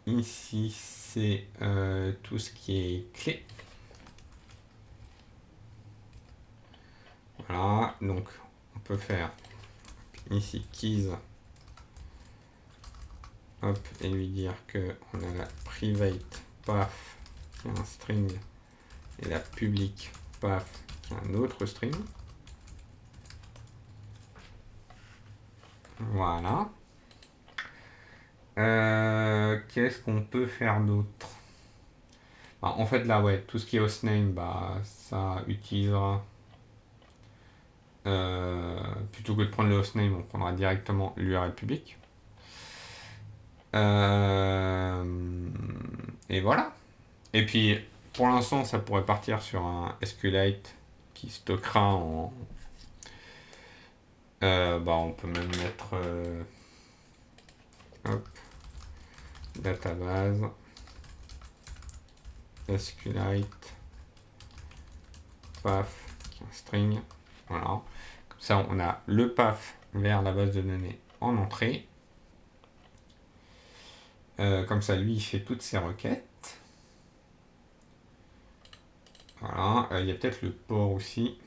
ici, c'est tout ce qui est clé. Voilà, donc on peut faire ici keys, hop, et lui dire que on a la private path qui est un string et la public path qui est un autre string. Voilà. Qu'est-ce qu'on peut faire d'autre? En fait là, ouais, tout ce qui est hostname, ça utilisera plutôt que de prendre le hostname, on prendra directement l'URL public. Et voilà. Et puis pour l'instant, ça pourrait partir sur un SQLite qui stockera en... on peut même mettre hop, database SQLite path qui est un string. Voilà. Comme ça, on a le path vers la base de données en entrée. Comme ça, lui, il fait toutes ses requêtes. Voilà. Il y a peut-être le port aussi.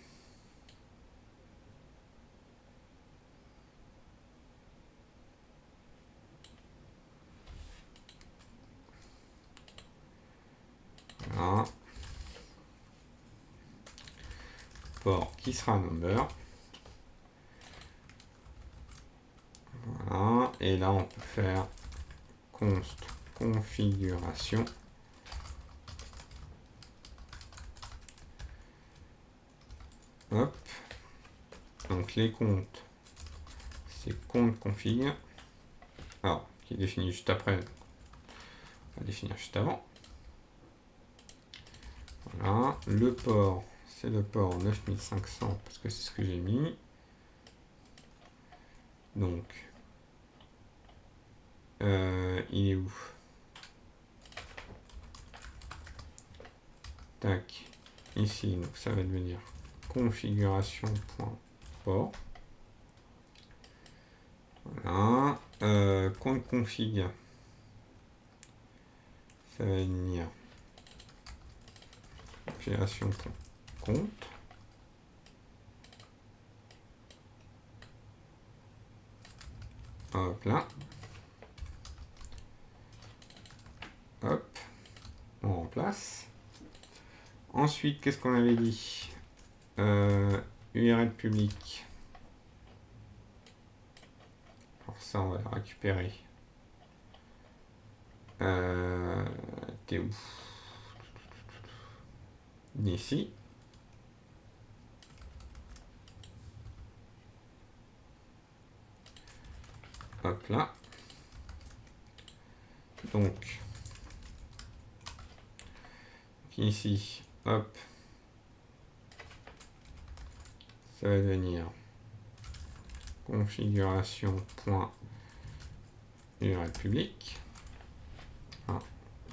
Voilà. Port qui sera number. Voilà. Et là, on peut faire const configuration. Hop. Donc les comptes, c'est compte config. Alors, qui est défini juste après. On va définir juste avant. Voilà. Le port, c'est le port 9500 parce que c'est ce que j'ai mis. Donc, il est où? Tac. Ici, donc ça va devenir configuration.port. Voilà. Compte config. Ça va devenir configuration.compte. Hop là. Hop. On remplace. Ensuite, qu'est-ce qu'on avait dit? URL public. Alors ça, on va le récupérer. T'es où? Ici. Hop là. Donc ici, hop, ça va devenir configuration.url public. Ah,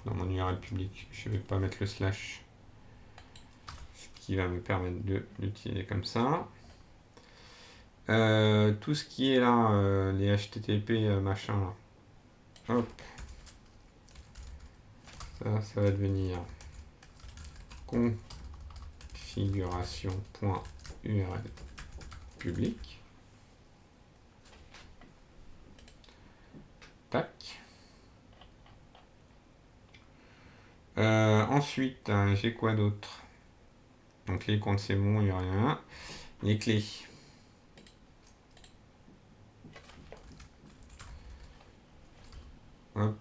dans mon URL public, je ne vais pas mettre le slash, ce qui va me permettre de l'utiliser comme ça. Tout ce qui est là, les HTTP machin là, hop, ça va devenir configuration.url public. Tac. Ensuite, j'ai quoi d'autre? Donc les comptes c'est bon, il n'y a rien. Les clés. Hop.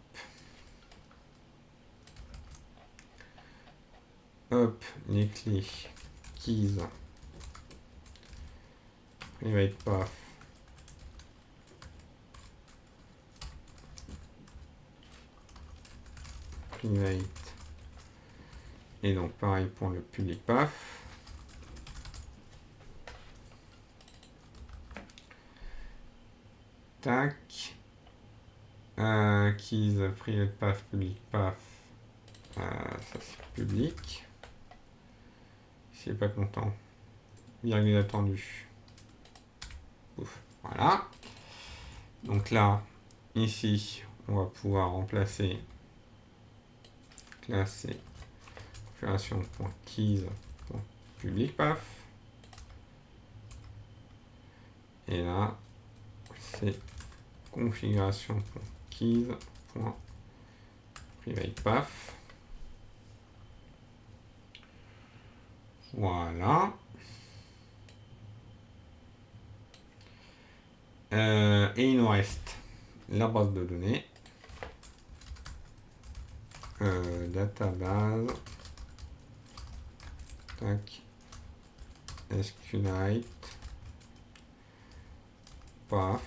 Hop, les clés. Keys. Private path. Private. Et donc pareil pour le public path. Tac. Keys, private path, public path. Ça c'est public. S'il n'est pas content. Virgule attendu. Ouf. Voilà. Donc là, ici, on va pouvoir remplacer classe configuration.keys.public path. Et là, c'est configuration.keys.private path. Voilà. Et il nous reste la base de données. Database. Tac. SQLite. Path.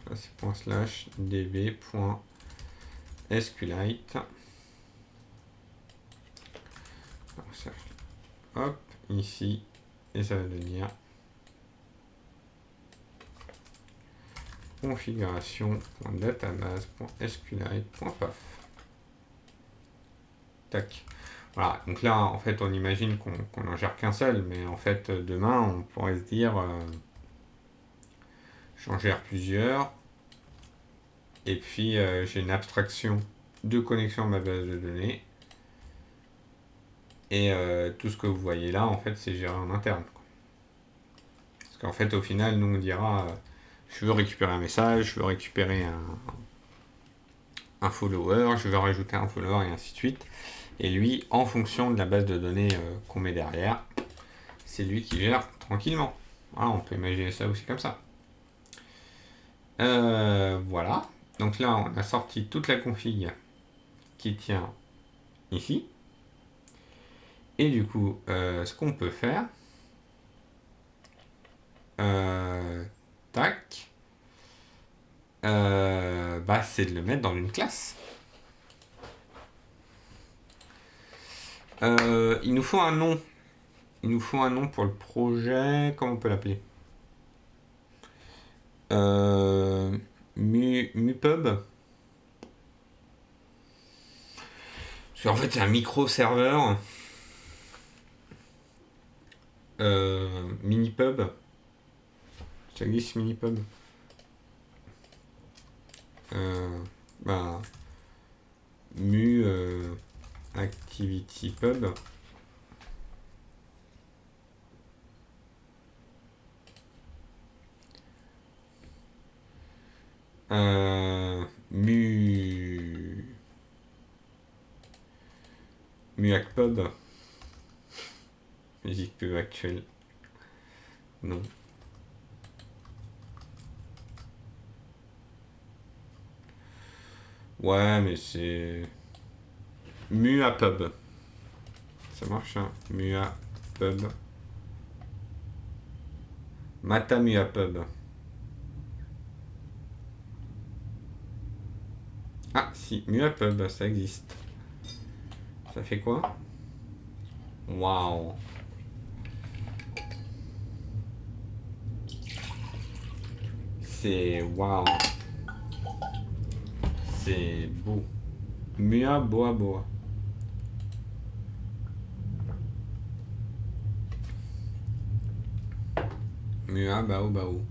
Là c'est ./db.sqlite. Hop, ici, et ça va devenir configuration.database.sqlite.path. Tac. Voilà, donc là, en fait, on imagine qu'on n'en gère qu'un seul, mais en fait, demain, on pourrait se dire, j'en gère plusieurs, et puis j'ai une abstraction de connexion à ma base de données, et tout ce que vous voyez là, en fait, c'est géré en interne. Parce qu'en fait, au final, nous, on dira, je veux récupérer un message, je veux récupérer un follower, je veux rajouter un follower, et ainsi de suite. Et lui, en fonction de la base de données qu'on met derrière, c'est lui qui gère tranquillement. Voilà, on peut imaginer ça aussi comme ça. Voilà. Donc là, on a sorti toute la config qui tient ici. Et du coup, ce qu'on peut faire, tac, c'est de le mettre dans une classe. Il nous faut un nom. Il nous faut un nom pour le projet. Comment on peut l'appeler? Mupub. Parce qu'en fait, c'est un micro-serveur. Minipub. Ça existe, Minipub. Mu Activity Pub. Muac Pub. Musique pub actuelle. Non. Ouais, mais c'est... Mua Pub. Ça marche, hein. Mua Pub. Mata Mua Pub. Ah, si, Mua Pub, ça existe. Ça fait quoi? Waouh. C'est waouh. C'est beau. Mua Boa Boa. Mua Bao Bao.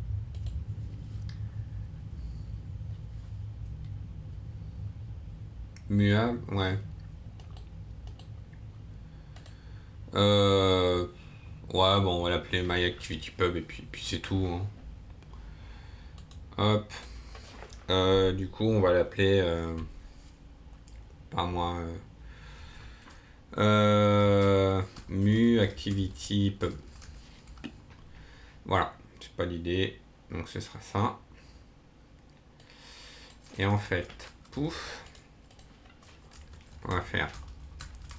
Mua, ouais. Ouais, bon, on va l'appeler My Activity Pub et puis c'est tout, hein. Hop. Du coup, on va l'appeler... par moi... Mu Activity Pub. Voilà, c'est pas l'idée. Donc ce sera ça. Et en fait, pouf, on va faire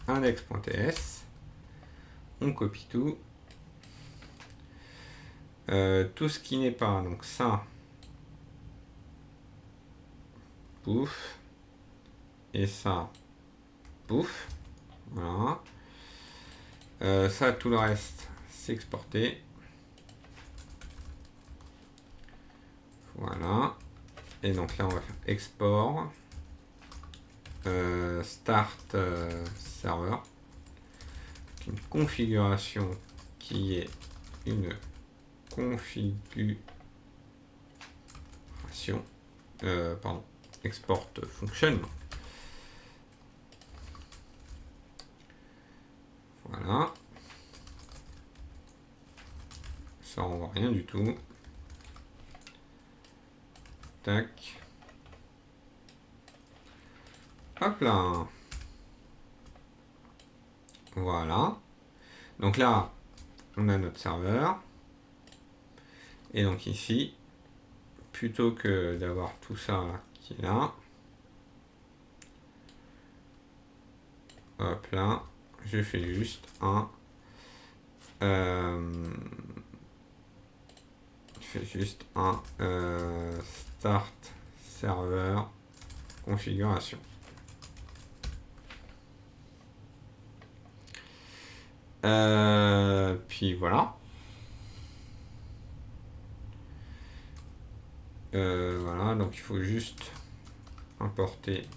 index.ts. On copie tout. Tout ce qui n'est pas, donc ça, pouf, et ça, pouf, voilà. Ça, tout le reste, c'est exporté. Voilà. Et donc là, on va faire export. Start serveur. Une configuration qui est une configuration. Pardon. Export function. Voilà. Ça, on voit rien du tout. Tac. Hop là. Voilà. Donc là, on a notre serveur. Et donc ici, plutôt que d'avoir tout ça qui est là, hop là, je fais juste un start server configuration. Puis voilà. Voilà, donc il faut juste importer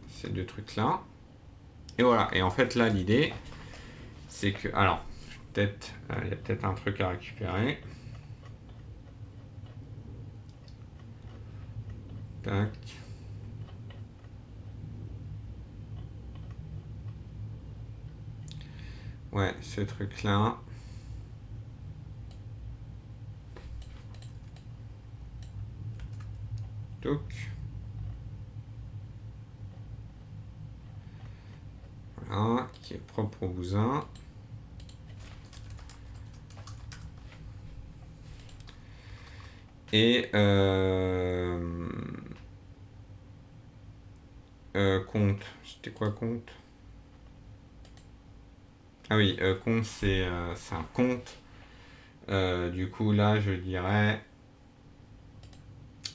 ces deux trucs là. Et voilà, et en fait là l'idée c'est que, alors, peut-être, il y a peut-être un truc à récupérer. Tac. Ouais, ce truc là. Donc, voilà, qui est propre au bousin. Et compte, c'était quoi compte? Ah oui, compte c'est un compte. Du coup là je dirais...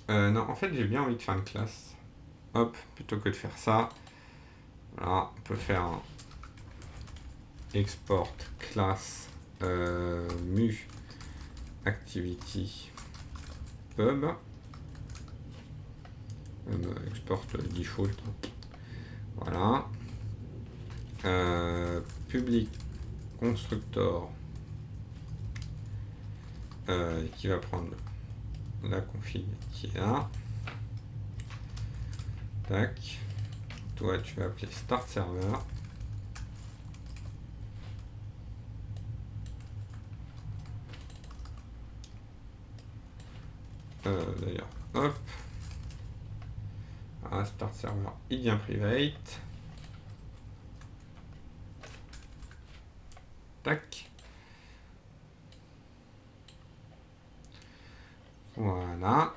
non, en fait j'ai bien envie de faire une classe. Hop, plutôt que de faire ça. Voilà, on peut faire un export class mu activity pub. Export default. Voilà. Public constructor qui va prendre la config qui est là. Tac. Toi, tu vas appeler start server. D'ailleurs, hop. Là, start server, il devient private. Tac. Voilà.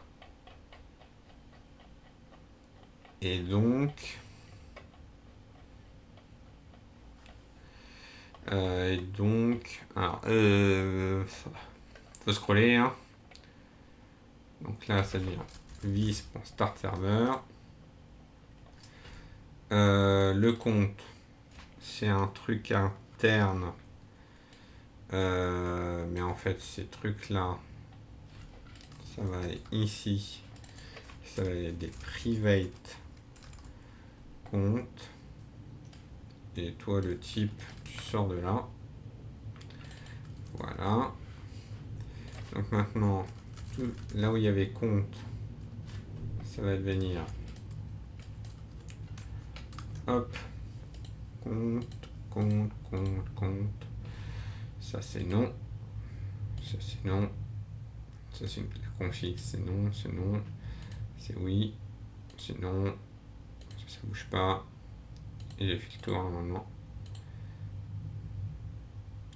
Et donc... alors, faut scroller, hein. Donc là, ça devient vis.start server. Le compte, c'est un truc interne. Mais en fait, ces trucs-là, ça va aller ici. Ça va être des private comptes. Et toi, le type, tu sors de là. Voilà. Donc maintenant, là où il y avait compte, ça va devenir hop, compte. Ça c'est non. Ça c'est non. Ça c'est la config, c'est non, c'est oui, c'est non. Ça bouge pas. Et j'ai fait le tour normalement.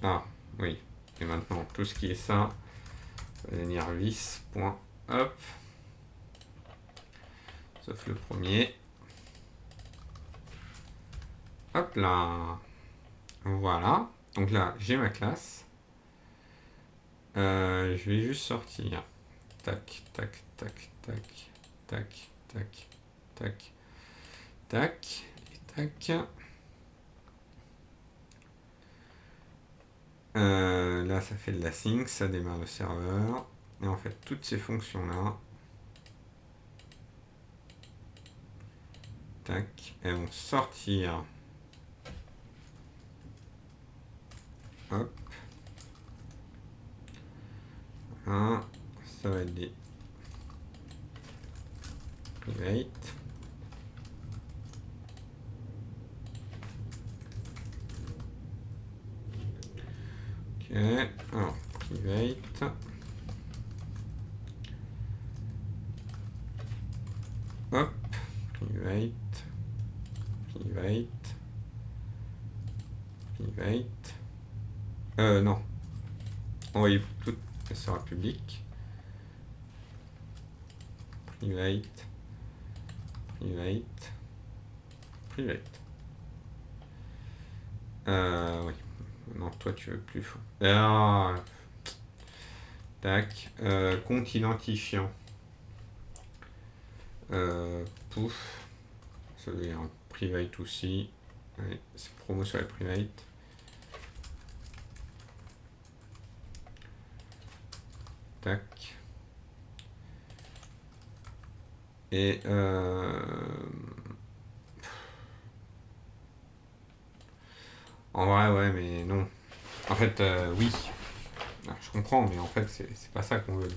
Ah, oui. Et maintenant, tout ce qui est ça, va devenir vis.hop. Sauf le premier. Hop là. Voilà. Donc là, j'ai ma classe. Je vais juste sortir. Tac, tac, tac, tac, tac, tac, tac, tac, et tac. Là, ça fait de la sync, ça démarre le serveur. Et en fait, toutes ces fonctions-là, tac, elles vont sortir. Hop. Voilà. Ça va être des private. Ok, alors private. Hop, private. Non. Envoyez tout, elle sera publique. Private. Oui. Non, toi tu veux plus. Ah, tac. Compte identifiant. Pouf. Ça veut dire private aussi. Allez, c'est promo sur la private. Tac. Et en vrai, ouais, mais non. En fait, oui. Ah, je comprends, mais en fait, c'est pas ça qu'on veut.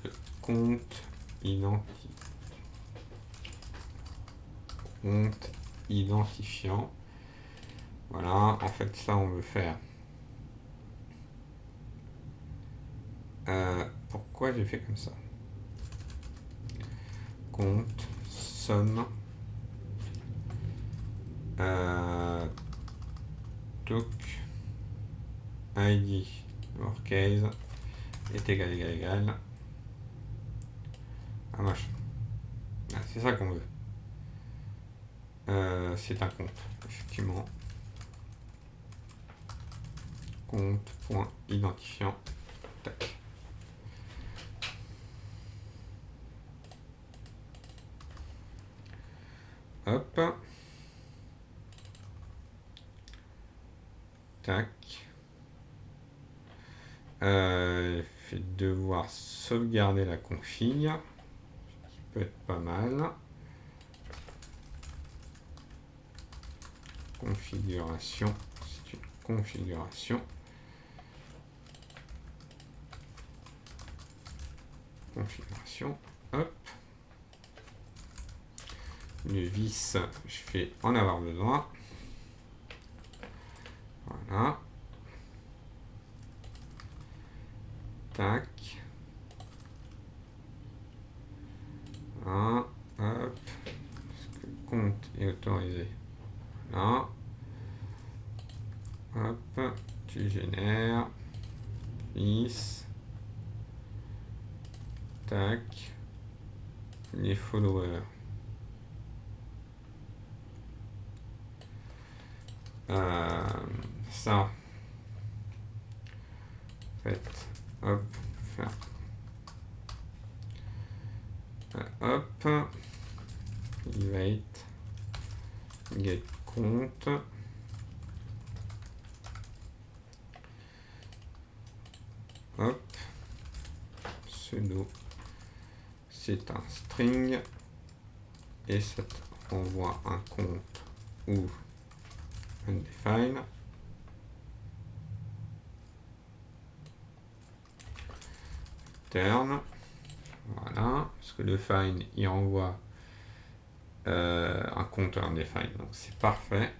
Le compte identifiant. Voilà, en fait, ça, on veut faire. Pourquoi j'ai fait comme ça? Compte, somme, toc, id, lowercase, est égal. Ah machin. Ah, c'est ça qu'on veut. C'est un compte, effectivement. Compte.identifiant. Tac. Hop. Tac. Fait devoir sauvegarder la config. Ce qui peut être pas mal. Configuration. C'est une configuration. Hop. Le vis, je fais en avoir besoin. Voilà. Tac. Voilà. Hop. génère. This. Tac. Les followers. Ça. Fait. Hop. Faire. Hop. Il va être get compte. Hop. Pseudo. C'est un string. Et ça te renvoie un compte ou undefined. Turn. Voilà. Parce que le find, il renvoie un compte undefined. Donc c'est parfait.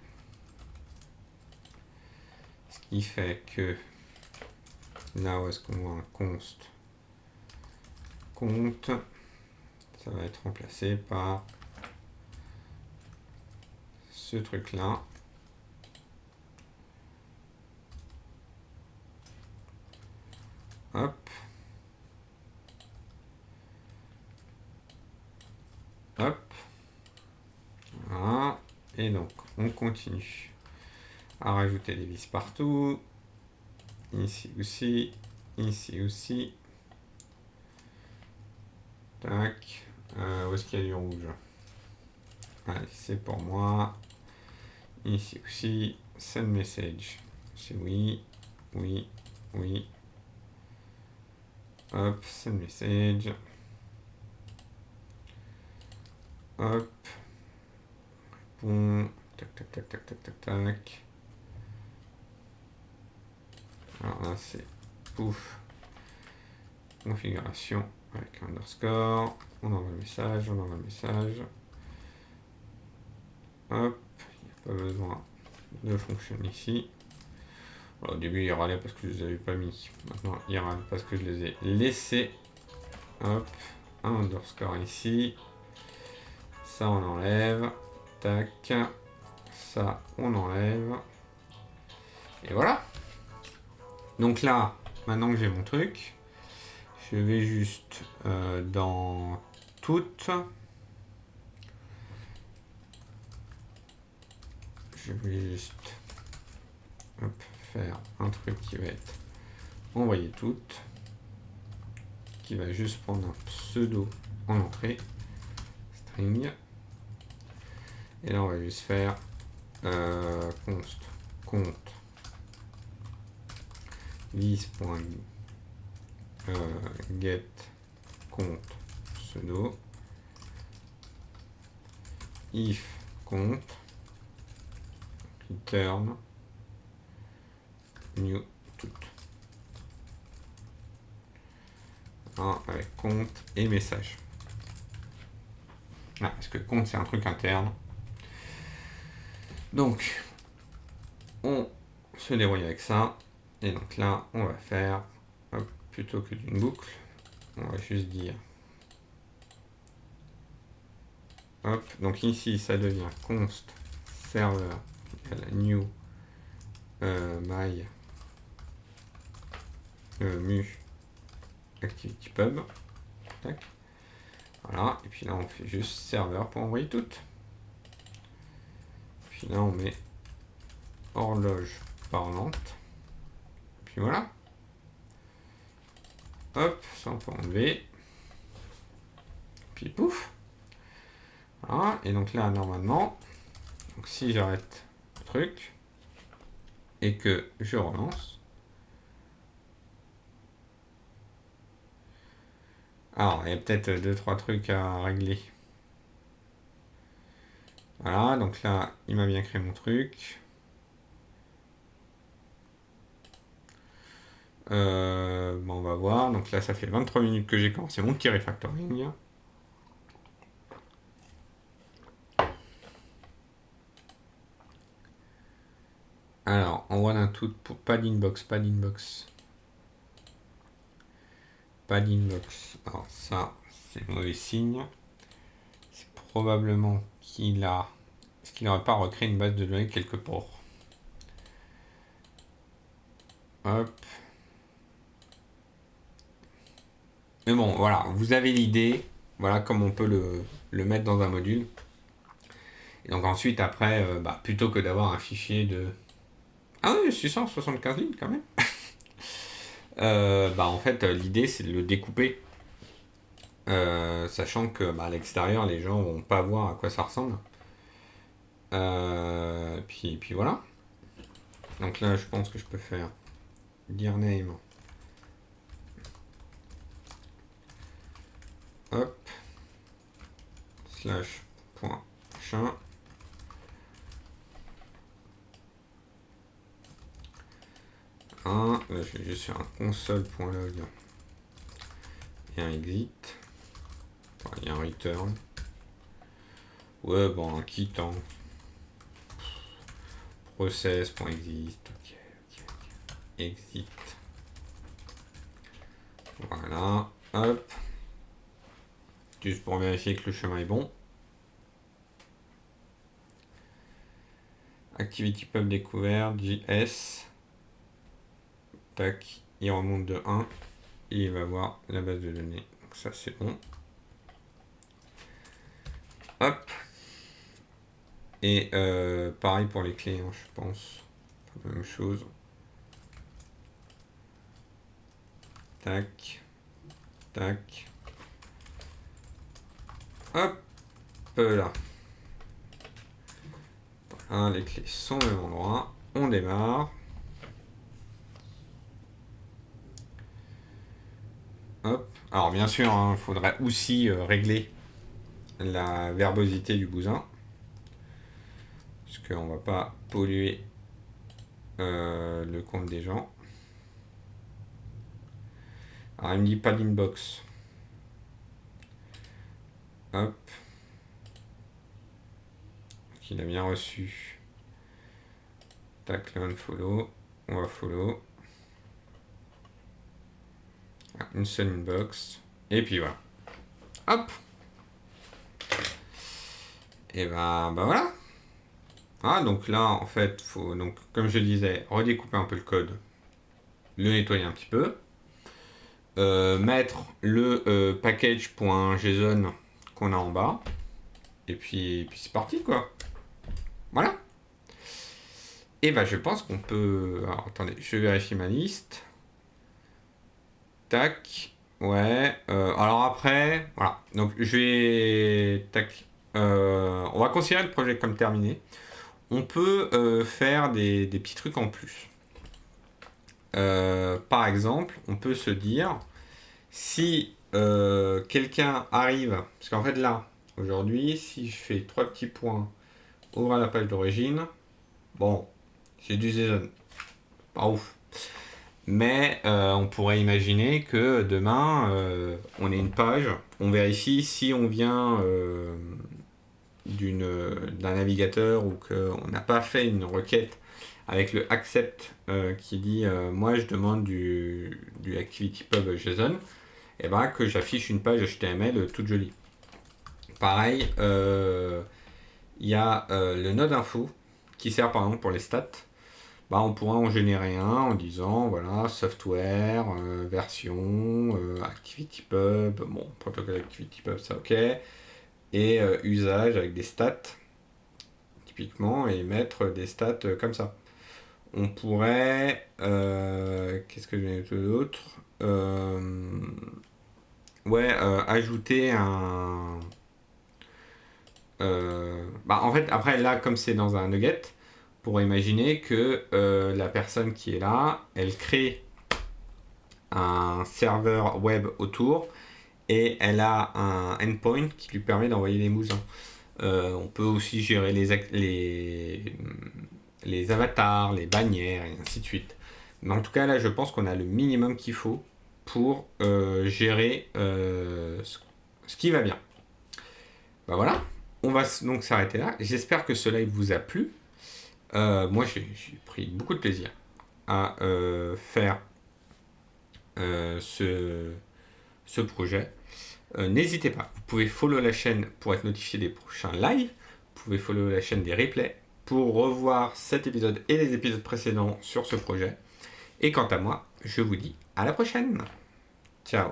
Ce qui fait que là où est-ce qu'on voit un const compte, ça va être remplacé par ce truc là. Hop. Hop. Voilà. Et donc on continue à rajouter des vis partout. Ici aussi. Ici aussi. Tac. Où est-ce qu'il y a du rouge? Allez, c'est pour moi. Ici aussi. Send message. C'est oui. Oui. Oui. Hop. Send message. Hop. Bon. Tac, tac, tac, tac, tac, tac, tac. Alors là, c'est pouf. Configuration avec underscore. On envoie le message, on envoie le message. Hop. Il n'y a pas besoin de fonction ici. Alors, au début, il râlait parce que je les avais pas mis. Maintenant, il râle parce que je les ai laissés. Hop. Un underscore ici. Ça, on enlève. Tac. Ça, on enlève. Et voilà. Donc là, maintenant que j'ai mon truc, je vais juste dans toutes. Je vais juste faire un truc qui va être envoyer toutes, qui va juste prendre un pseudo en entrée, string. Et là, on va juste faire const compte this.get compte pseudo if compte return new tout. Avec compte et message. Ah, parce que compte c'est un truc interne. Donc on se débrouille avec ça. Et donc là on va faire hop, plutôt que d'une boucle, on va juste dire hop, donc ici ça devient const server new my mu ActivityPub. Tac. Voilà, et puis là on fait juste serveur pour envoyer toutes. Puis là on met horloge parlante. Puis voilà. Hop, ça on peut enlever. Puis pouf. Voilà, et donc là normalement, donc si j'arrête le truc et que je relance, alors il y a peut-être 2-3 trucs à régler. Voilà, donc là il m'a bien créé mon truc. Bon, on va voir. Donc là, ça fait 23 minutes que j'ai commencé mon petit refactoring. Alors, envoie d'un tout pour pas d'inbox, pas d'inbox. Pas d'inbox. Alors ça, c'est mauvais signe. C'est probablement qu'il a... Est-ce qu'il n'aurait pas recréé une base de données quelque part? Hop. Mais bon, voilà, vous avez l'idée. Voilà comme on peut le mettre dans un module. Et donc ensuite, après, plutôt que d'avoir un fichier de... Ah oui, 675 lignes quand même. En fait, l'idée, c'est de le découper. Sachant que à l'extérieur, les gens vont pas voir à quoi ça ressemble. Puis voilà. Donc là, je pense que je peux faire dir name. Hop. Slash point machin. Là, je vais juste faire un console.log et un exit. Il y a un return. Ouais, bon, un quittant. Process.exit. Ok. Exit. Voilà. Hop. Juste pour vérifier que le chemin est bon. ActivityPub découvert, JS. Tac. Il remonte de 1. Et il va voir la base de données. Donc ça, c'est bon. Hop. Et pareil pour les clés, hein, je pense. Même chose. Tac. Tac. Hop là. Voilà, les clés sont au même endroit. On démarre. Hop. Alors bien sûr, il faudrait aussi régler la verbosité du bousin. Parce qu'on va pas polluer le compte des gens. Alors il me dit pas d'inbox. Hop. Donc, il a bien reçu. Tac, là on follow. On va follow. Une seule inbox. Et puis voilà. Hop. Et voilà. Ah, donc là, en fait, faut, donc, comme je disais, redécouper un peu le code, le nettoyer un petit peu, mettre le package.json qu'on a en bas, et puis c'est parti, quoi. Voilà. Et je pense qu'on peut... Alors, attendez, je vérifie ma liste. Tac. Ouais. Alors après, voilà. Donc, je vais... Tac. On va considérer le projet comme terminé. On peut faire des petits trucs en plus. Par exemple, on peut se dire, si quelqu'un arrive, parce qu'en fait là, aujourd'hui, si je fais 3 petits points, ouvrir la page d'origine, bon, j'ai du JSON, pas ouf. Mais on pourrait imaginer que demain, on ait une page, on vérifie si on vient d'un navigateur ou qu'on n'a pas fait une requête avec le accept qui dit moi je demande du ActivityPub JSON, et que j'affiche une page HTML toute jolie. Pareil, il y a le node info qui sert par exemple pour les stats. On pourra en générer un en disant voilà software, version, ActivityPub, bon protocole ActivityPub ça ok, et usage avec des stats typiquement, et mettre des stats comme ça. On pourrait... qu'est-ce que j'ai d'autre ajouter un... en fait, après, là, comme c'est dans un nugget, on pourrait imaginer que la personne qui est là, elle crée un serveur web autour et elle a un endpoint qui lui permet d'envoyer les mousins. On peut aussi gérer les avatars, les bannières, et ainsi de suite. Mais en tout cas, là, je pense qu'on a le minimum qu'il faut pour gérer ce qui va bien. Voilà, on va donc s'arrêter là. J'espère que ce live vous a plu. Moi, j'ai pris beaucoup de plaisir à faire ce projet. N'hésitez pas, vous pouvez follow la chaîne pour être notifié des prochains lives. Vous pouvez follow la chaîne des replays pour revoir cet épisode et les épisodes précédents sur ce projet. Et quant à moi, je vous dis à la prochaine. Ciao.